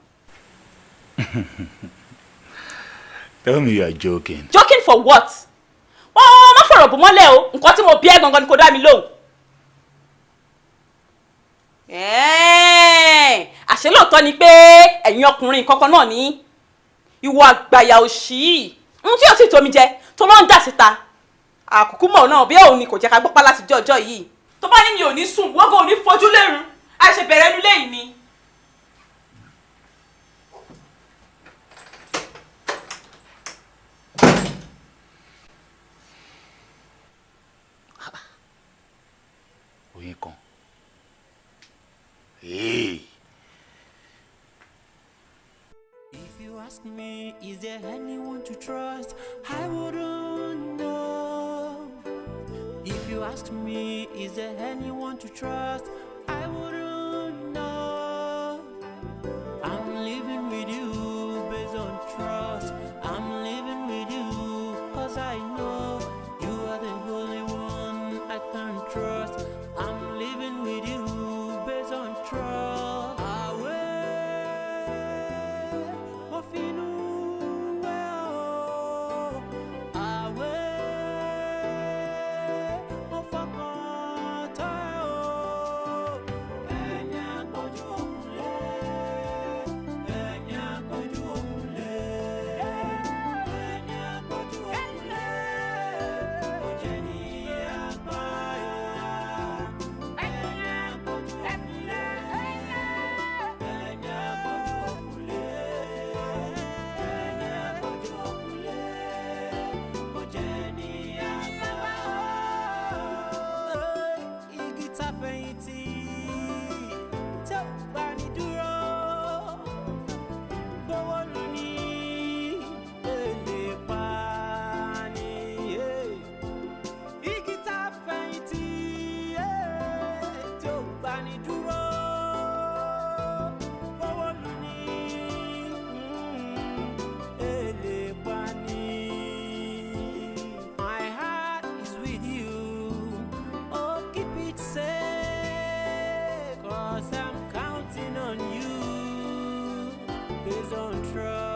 Tell me you are joking. Joking for what? Wọ́n má fọ̀rọ̀ bò mọ́lẹ̀ o nǹkan tí mo bí ẹ́ gangan ni kò dá mi lóhùn. Àṣé lóòótọ́ ni pé ẹ̀yin ọkùnrin kankan náà ní ìwọ àgbàyà òṣì ohun tí yóò sì tó mi jẹ tó lọ ń dà síta àkókò mọ̀ náà bí òun ni kò jẹ́ ká gbọ́pá láti jẹ́ ọjọ́ yìí tó bá ní mi ò ní sùn wọ́gọ̀ ò ní fojú lẹ́rùn a ṣe bẹ̀rẹ̀ ẹnu lẹ́yìn ni. Oyin kan. Hey. If you ask me, is there anyone to trust? I wouldn't know. If you ask me, is there anyone to trust? I wouldn't know. I'm living with you based on trust. I'm living with you 'cause I know based on trust.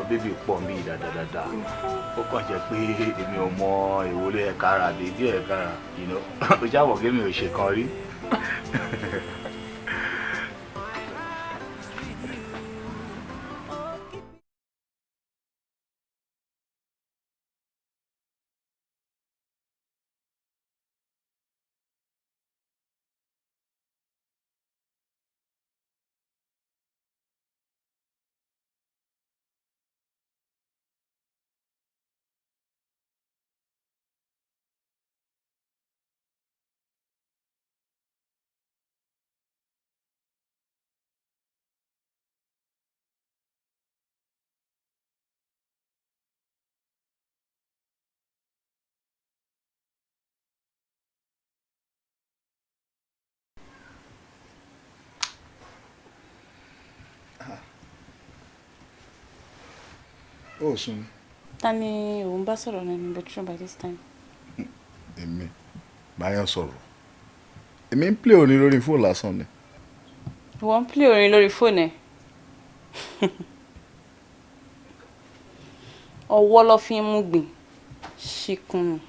Bébì pọ̀ mí dáadáa ó kàn jẹ́ pé èmi ò mọ ìwọlé ẹ̀ka ara dédé ẹ̀ka ara ó jábọ̀ kí mi ò ṣe kan rí. Oh, soon. Tani òun bá sọ̀rọ̀ nínú bedroom by this time. Èmi báyọ̀ sọ̀rọ̀. Èmi ń play orin lórí fóònù lásán ni. Wọ́n ń play orin lórí fóònù ẹ̀. Ọwọ́ ló fi ń mú gbìn. Ṣìkùn.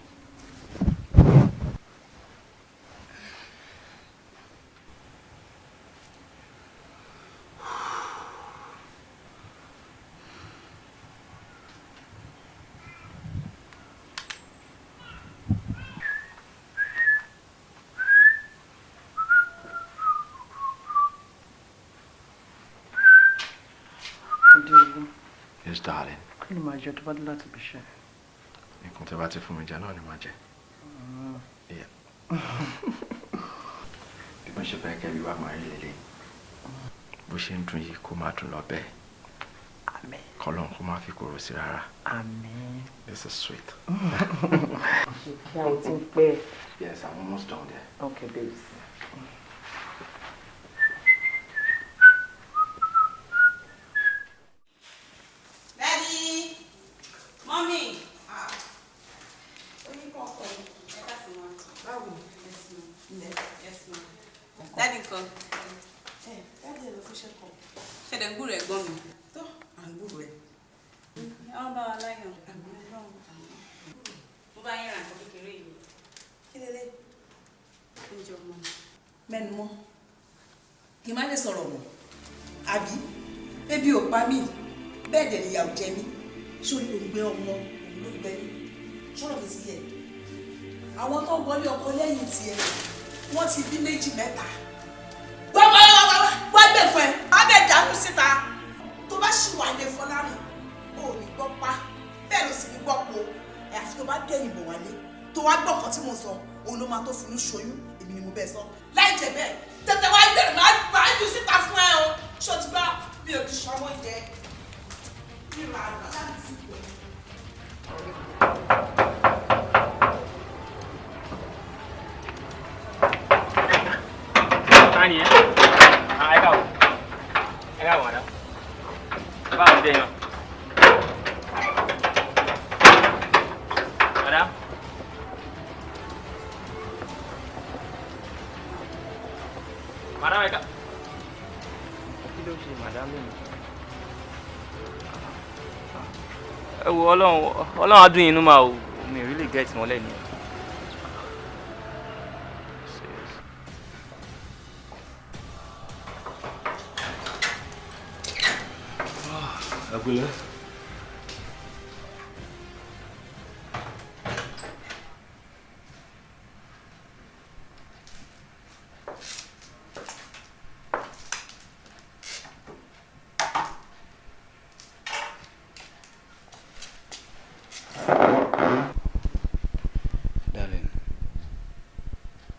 Yes, darling. Kí ni màá jẹ tó bá dé láti bí iṣẹ́? Nǹkan tí a bá ti fún mi jẹ náà ni màá jẹ. Bí mo ṣe fẹ́ kẹ́ bí wàá máa rí lélẹ̀. Bó ṣe ń dùn yìí kó má dùn lọ bẹ́ẹ̀. Àmín. Kọ́lọ́n kó má fi kóró sí rárá. Àmín. This is sweet. Ṣé o ti ń pẹ́? Yes, I'm almost done there. Okay, babes. Daddy, mommy. Yes, ma'am. Daddy ńkọ́? Daddy ẹ lọ fún ṣẹ́kọ̀. Ṣẹ̀dẹ̀ ń gbúrò ẹ̀gbọ́n mi. Tó à ń gbúrò ẹ̀. Àwọn bá wa láyọ̀. Mo bá yín ra nǹkan kékeré yìí. Kí lélẹ̀? Oúnjẹ ọmọ. Mẹ́nu mọ́. Kì í má lè sọ̀rọ̀ mọ́. Àbí? Ebi ò pa mí. Bẹ́ẹ̀ dẹ̀ nìyàwó jẹ mí. Sórí òǹgbẹ ọmọ òun ló gbẹ mí. Sọ̀rọ̀ mi sí yẹ. Àwọn tó ń wọlé ọkọ lẹ́yìn tiẹ̀ wọ́n ti bí méjì mẹ́ta. Wá gbẹ̀ fún ẹ. Wá bẹ̀ dànù síta. Tó bá ṣì wà lè Fọlárìn, o ò ní gbọ́ pa. Bẹ́ẹ̀ ló sì ní gbọ́ po. Àfi tó bá dẹ̀yìn bọ̀ wálé. Tó wá gbọ́ nǹkan tí mo sọ, òun ló máa tó finú ṣoyún. Èmi ni mo bẹ́ẹ̀ sọ. Láì jẹ́ bẹ́ẹ̀, tètè wá gbẹ̀rẹ̀ máa jù síta fún ẹ o. Ṣé o ti gbọ́? Mi ò ti ṣọwọ́ jẹ. Mi ò máa gbà láti sí ìpè. Tani ẹ? Ẹ káwọ́. Ẹ káwọ́ madam. Báwo ni dẹ́yìn? Madam. Madam ẹ ká. Kí ló ṣe madam lónìí? Ẹ wo Ọlọ́run á dùn yín nínú máa o. Mi ò rí lè gẹ́ẹ̀tì wọn lẹ́nu. Agule. Darling,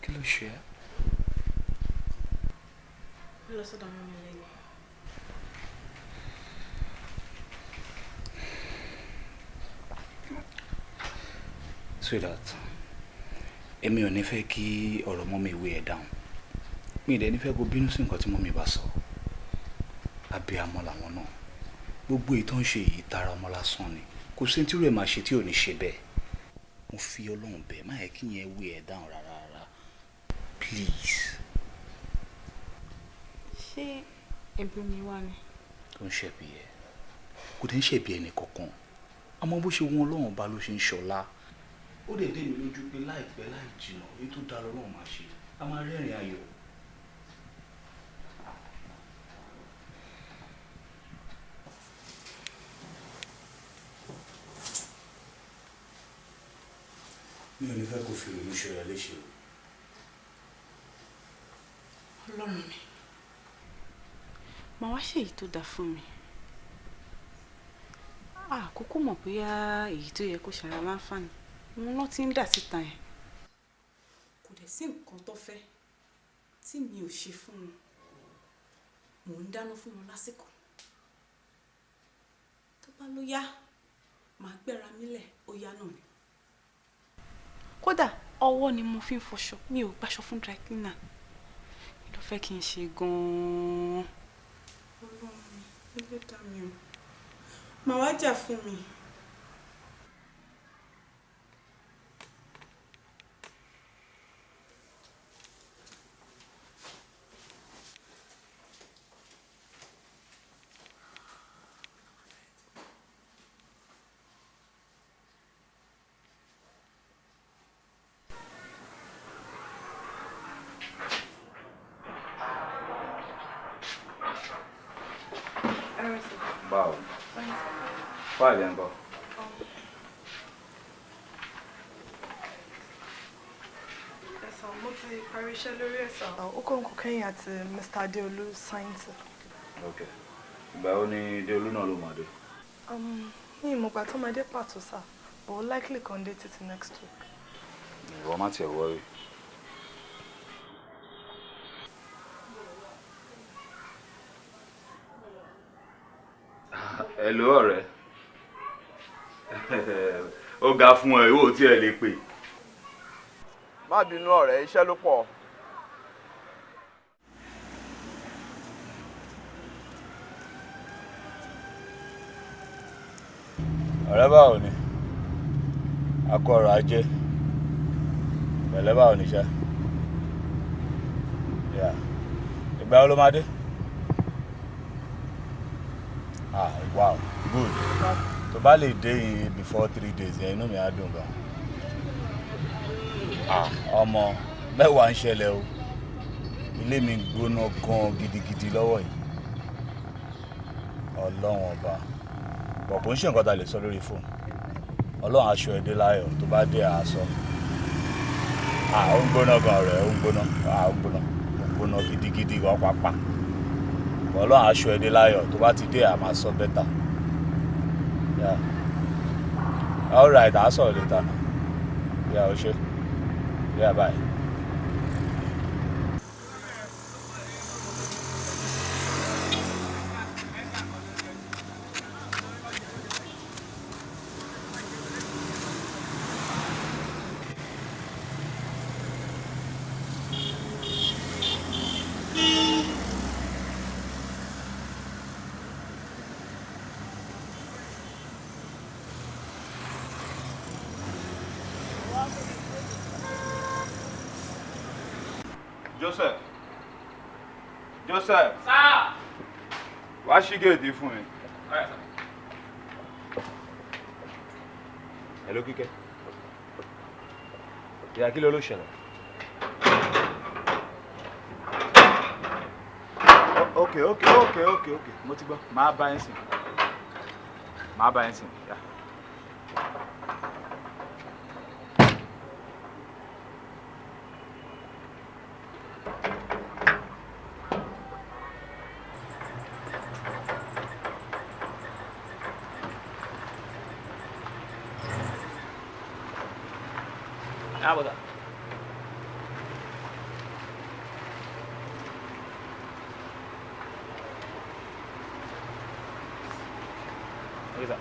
kí ló ṣe ẹ́? Lọ sọ́dọ̀ mọ́ mi lẹ́yìn. Sweetheart, èmi ò ní fẹ́ kí ọ̀rọ̀ mọ́mì weigh ẹ down. Mi dẹ̀ ní fẹ́ kó bínú sí nǹkan tí mọ́mì bá sọ. Abiyamọ làwọn náà. Gbogbo èyí tó ń ṣe yìí tara ọmọ lásán ni. Kò sí tí rẹ̀ máa ṣe tí ò ní ṣe bẹ́ẹ̀. Mo fi Ọlọ́run bẹ̀ má yẹ kí yẹn weigh ẹ down rárá. Please. Ṣé ẹbí mi wá ni? Tó ń ṣẹ̀bi ẹ. Kò dé ń ṣẹ̀bi ẹnì kankan. Àmọ́ bó ṣe wọn Ọlọ́run bá ló ṣe ń ṣọlá. Ó dẹ̀ dé mi lójú pé láìpẹ́ láì jìnnà èyí tó dá lọ́lọ́run máa ṣe. A máa rẹ́rìn ayọ̀. Mi ò ní fẹ́ kó fi ìrònú ṣe rẹ léṣe o. Ọlọ́run mi, màá wá ṣe èyí tó dáa fún mi. Àkókò mọ̀ bóyá èyí tó yẹ kó ṣara láǹfààní wọn ló ti ń dà síta yẹn. Kò dẹ̀ sí nǹkan tó fẹ́ tí mi ò ṣe fún wọn. Mò ń dáná fún wọn lásìkò. Tó bá ló yá, màá gbéra mílẹ̀ ó yá náà ni. Kódà ọwọ́ ni mo fi ń fọṣọ, mi ò gbàṣọ fún dry cleaner. Kí ló fẹ́ kí n ṣe gan-an? Ọlọ́run mi, ẹlẹ́dàá mi o. Màá wá jà fún mi. Báwo? Fáìlì ẹ̀ ń bọ̀. Ẹ̀sán, mo ti parí iṣẹ́ lórí ẹ̀sán. Ó kó nǹkan kẹ́yìn àti Mr. Adeolu sáyẹ́ǹsì. Ok. Ìgbà wo ni Deolu náà ló máa dé? Ní ìmọ̀gbà tó máa dé pàtó sá, but likely kan dé títí next week. Ìwọ má tiẹ̀ worry. Hello ọ̀rẹ́. Ó ga fún ẹ, ìwọ tí ẹ lè pè. Má bínú ọ̀rẹ́, iṣẹ́ ló pọ̀. Ọ̀rẹ́ báwo ni? A kú ọrọ̀ ajé. Pẹ̀lẹ́ báwo ni ṣá? Yeah. Ìgbà wo ló máa dé? Ah, wow, good. Tó bá lè dé yìí before 3 days, yẹn inú mi á dùn gan. Ọmọ mẹ́wàá ń ṣẹlẹ̀ o. Ilé mi gbóná gan gidigidi lọ́wọ́ yìí. Ọlọ́run ọba. Bọ̀ kò ń ṣe nǹkan tá lè sọ lórí fóònù. Ọlọ́run aṣọ ẹdẹ láyọ̀ tó bá dé àásọ. Ó ń gbóná gan rẹ̀, ó ń gbóná. Ó ń gbóná gidigidi gan pápá. Ọlọ́run aṣọ ẹdẹ láyọ̀ tó bá ti dé à máa sọ bẹ́tà. Yeah. All right, I'll sort it later. Yeah, o ṣé. Yeah, bye. Joseph. Joseph. Sir. Wá ṣí géètì fún mi. Alright, sir. Hello, Kíkẹ́. Ìyá kí ló ṣẹlẹ̀? Okay. Mo ti gbọ́. Màá bá yín sìn. Yeah. Boda. Okay, sir.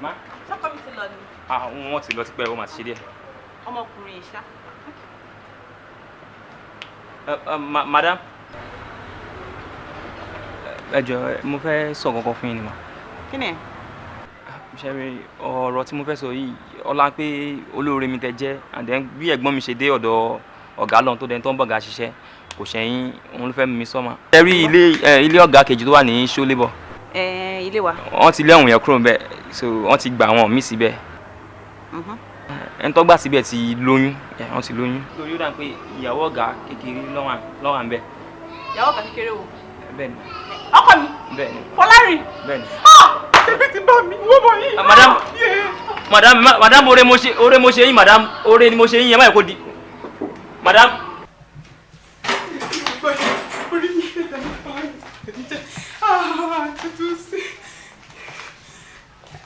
Ma? Ṣọ́kọ mi ti lọ ni. Wọ́n ti lọ tipẹ́ ó máa ti ṣe díẹ̀. Ọmọkùnrin ìṣá. Madam. Ẹ jọ̀ọ́ mo fẹ́ sọ kankan fún yín ni mà. Kí ni? Ṣé rí ọ̀rọ̀ tí mo fẹ́ sọ yìí ọlá pé olóore mi tẹ jẹ́ and then bí ẹ̀gbọ́n mi ṣe dé ọ̀dọ̀ ọ̀gá lọ́n tó dẹni tó ń bọ̀gá ṣiṣẹ́ kò ṣẹ̀yìn òun ló fẹ́ mi sọ́mà. Ẹ rí ilé ọ̀gá kejì tó wà ní show labour. Ilé wa. Wọ́n ti lé àwọn yẹn kúrò níbẹ̀ so wọ́n ti gbà wọn mí síbẹ̀. Ẹni tó gbà síbẹ̀ ti lóyún wọ́n ti lóyún. Lórí ó dà pé ìyàwó ọ̀gá kékeré lọ́wọ́ à ń bẹ̀. Ìyàwó ọ̀gá kékeré wo? Bẹ́ẹ̀ni. Ọkọ mi. Bẹ́ẹ̀ni. Fọlárin. Bẹ́ẹ̀ni. Tẹ̀bí ti bá mi wọ́n bọ̀ yìí. Madam ore mo ṣe yín madam ore ni mo ṣe yín yẹn máa kó di. Madam.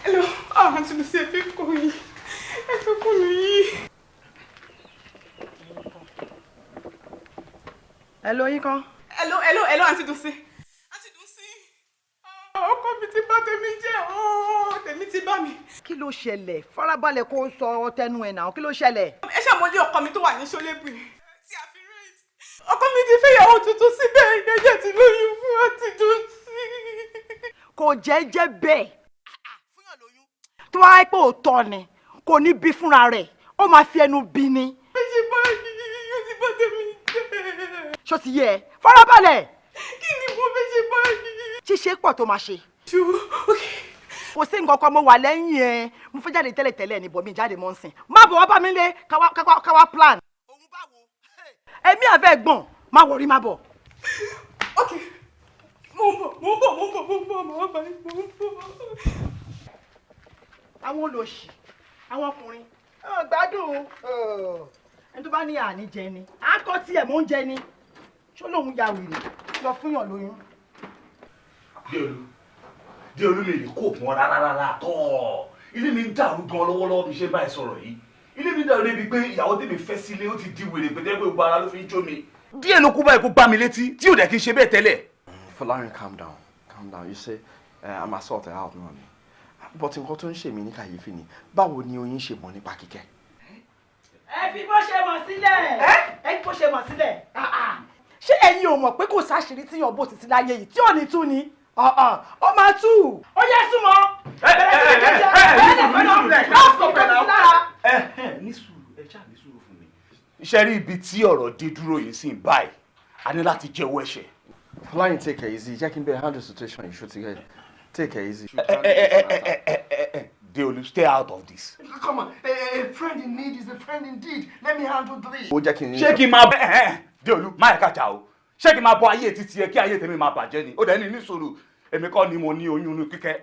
Hello, Auntie Lucy, ẹ fẹ́ kọ́ yìí. Ẹ fẹ́ kọ́ mi yìí. Hello, yín kan. Hello, Auntie Lucy. Auntie Lucy. Ọkọ mi ti bà tèmi jẹ́. Tèmi ti bà mí. Kí ló ṣẹlẹ̀? Farabalẹ̀ kó sọ tẹnu ẹ̀ náà. Kí ló ṣẹlẹ̀? Ẹ ṣàmójú ọkọ mi tó wà ní ṣólébù. Tí a fi rẹ̀. Ọkọ mi ti fẹ́ ìyàwó tuntun síbẹ̀. Ìyẹ́jẹ̀ ti lóyún fún Auntie Lucy. Kò jẹ́ bẹ́ẹ̀. Tó wá pé òótọ́ ni kò ní bí fúnra rẹ̀ ó máa fi ẹnu bí ni. Méjì báyìí ó ti bá tèmi jẹ́. Ṣó ti yẹ ẹ farabalẹ̀. Kí ni mo fẹ́ ṣe báyìí? Ṣíṣe pọ̀ tó máa ṣe. Kò sí nǹkan kan mo wà lẹ́yìn ẹ mo fẹ́ jáde tẹ́lẹ̀tẹ́lẹ̀ ní bọ̀ mi jáde mọ́ ń sìn. Má bọ̀ wá bá mi lé káwá plan. Èmi àfẹ́ gbọ̀n má wọrí má bọ̀. Mo ń bọ̀, màá bá yín, mo ń bọ̀. Àwọn olóṣì àwọn ọkùnrin gbádùn ẹni tó bá ní àní jẹ ni àkọ́ tí ẹ̀ mọ́ ń jẹ ni ṣó lòun ya wèrè lọ fún yàn lóyún. Déolú mi lè kó fún ọ rárá tọ́ ilé mi ń dàrú gan lọ́wọ́lọ́wọ́ bí ṣe báyìí sọ̀rọ̀ yìí ilé mi dàrú débi pé ìyàwó tèmi fẹ́ sílé ó ti di wèrè pété pé gbogbo ara ló fi ń jó mi. Díẹ̀ ló kú báyìí kó bá mi létí tí ò dẹ̀ kí n ṣe bẹ́ẹ̀ tẹ́lẹ̀. Fọlárin calm down you say I'm assaulted out náà ni but nǹkan tó ń ṣe mí ní kàyéfì ni báwo ni oyin ṣe mọ̀ nípa Kíkẹ́. Ẹ fi bó ṣe mọ̀ sílẹ̀ ẹ fi bó ṣe mọ̀ sílẹ̀ ṣé ẹ̀yin ò mọ̀ pé kò sáṣìírí tí yàn bó ti ti láyé yìí tí ò ní tú ni ó máa tú ó yẹ súnmọ́. Ní sùúrù fún mi. Iṣẹ́ rí ibi tí ọ̀rọ̀ dé dúró yìí sí báyìí a ní láti jẹ́wọ́ ẹ̀ṣẹ̀. Fọlárin take it easy jẹ́ kí n bẹ̀rẹ̀ handle situation yìí ṣó ti get take it easy. Deolu, stay out of this. Come on, a friend in need is a friend indeed. Let me handle this. Ó jẹ́ kí n ní. Ṣé kí n máa Deolu, má ẹ̀ka jà o. Ṣé kí n máa bọ ayé títí ẹ kí ayé tèmi máa bàjẹ́ ni? Ó dẹ̀ ní sùúrù. Èmi kọ́ ni mo ní oyún inú Kíkẹ́.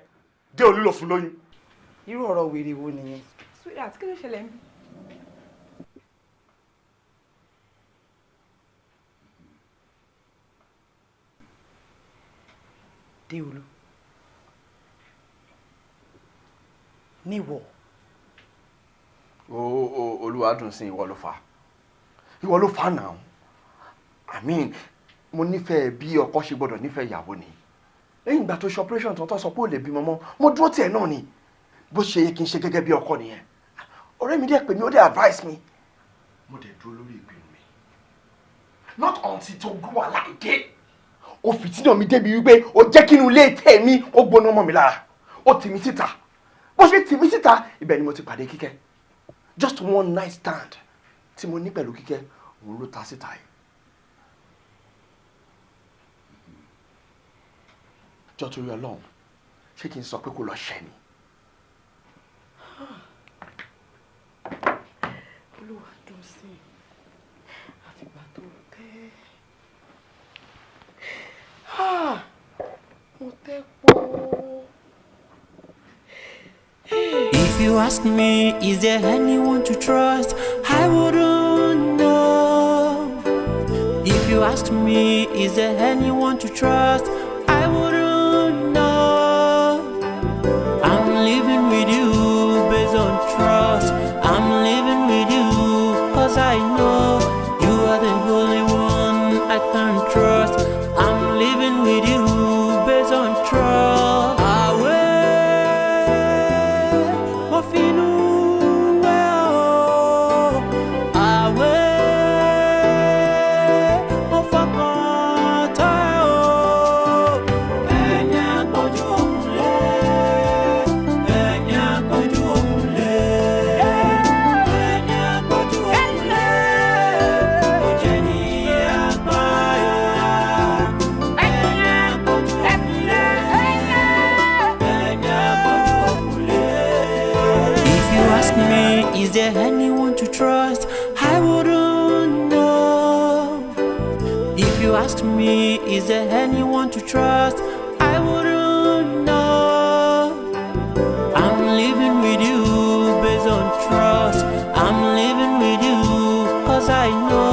Deolu ló fún lóyún. Irú ọ̀rọ̀ wèrè wo nìyẹn? Sweetheart, kí ló ṣẹlẹ̀ ń bí? Deolu. Níwọ̀. Olúwadùn sí ìwọ ló fà náà. I mean mo nífẹ̀ẹ́ bí ọkọ ṣe gbọ́dọ̀ nífẹ̀ẹ́ ìyàwó ni lẹ́yìn ìgbà tó ṣe operation tó sọ pé ó lè bímọ mọ́ mo dúró tiẹ̀ náà ni bó ṣe yẹ kí n ṣe gẹ́gẹ́ bí ọkọ nìyẹn ọ̀rẹ́ mi dẹ̀ pè mí ó dẹ̀ advice mi mo dẹ̀ dúró lórí ìpinnu mi not until tó gbọ́ wà láìdé ó fìtínà mi débi wípé ó jẹ́ kí inú ilé tẹ̀ mí ó gbóná mọ́ mi lára ó tì mí síta bó ṣe tì mí síta ibẹ̀ ni mo ti pàdé Kíkẹ́ just one night stand tí mo ní pẹ̀lú Kíkẹ́ òun ló ta síta yìí. jọ torí Ọlọ́run ṣé kí n sọ pé kó lọ ṣẹ ni. Olúwa dùn sí àfìgbà tó tẹ́ mo tẹ́ pọ̀. If you ask me, is there anyone to trust? I wouldn't know. If you ask me, is there anyone to trust? I wouldn't know. I'm living with you based on trust. I'm living with you 'cause I know you are the only one I can trust. I'm living with you based on trust. ask me, is there anyone to trust? I wouldn't know. I'm living with you based on trust. I'm living with you 'cause I know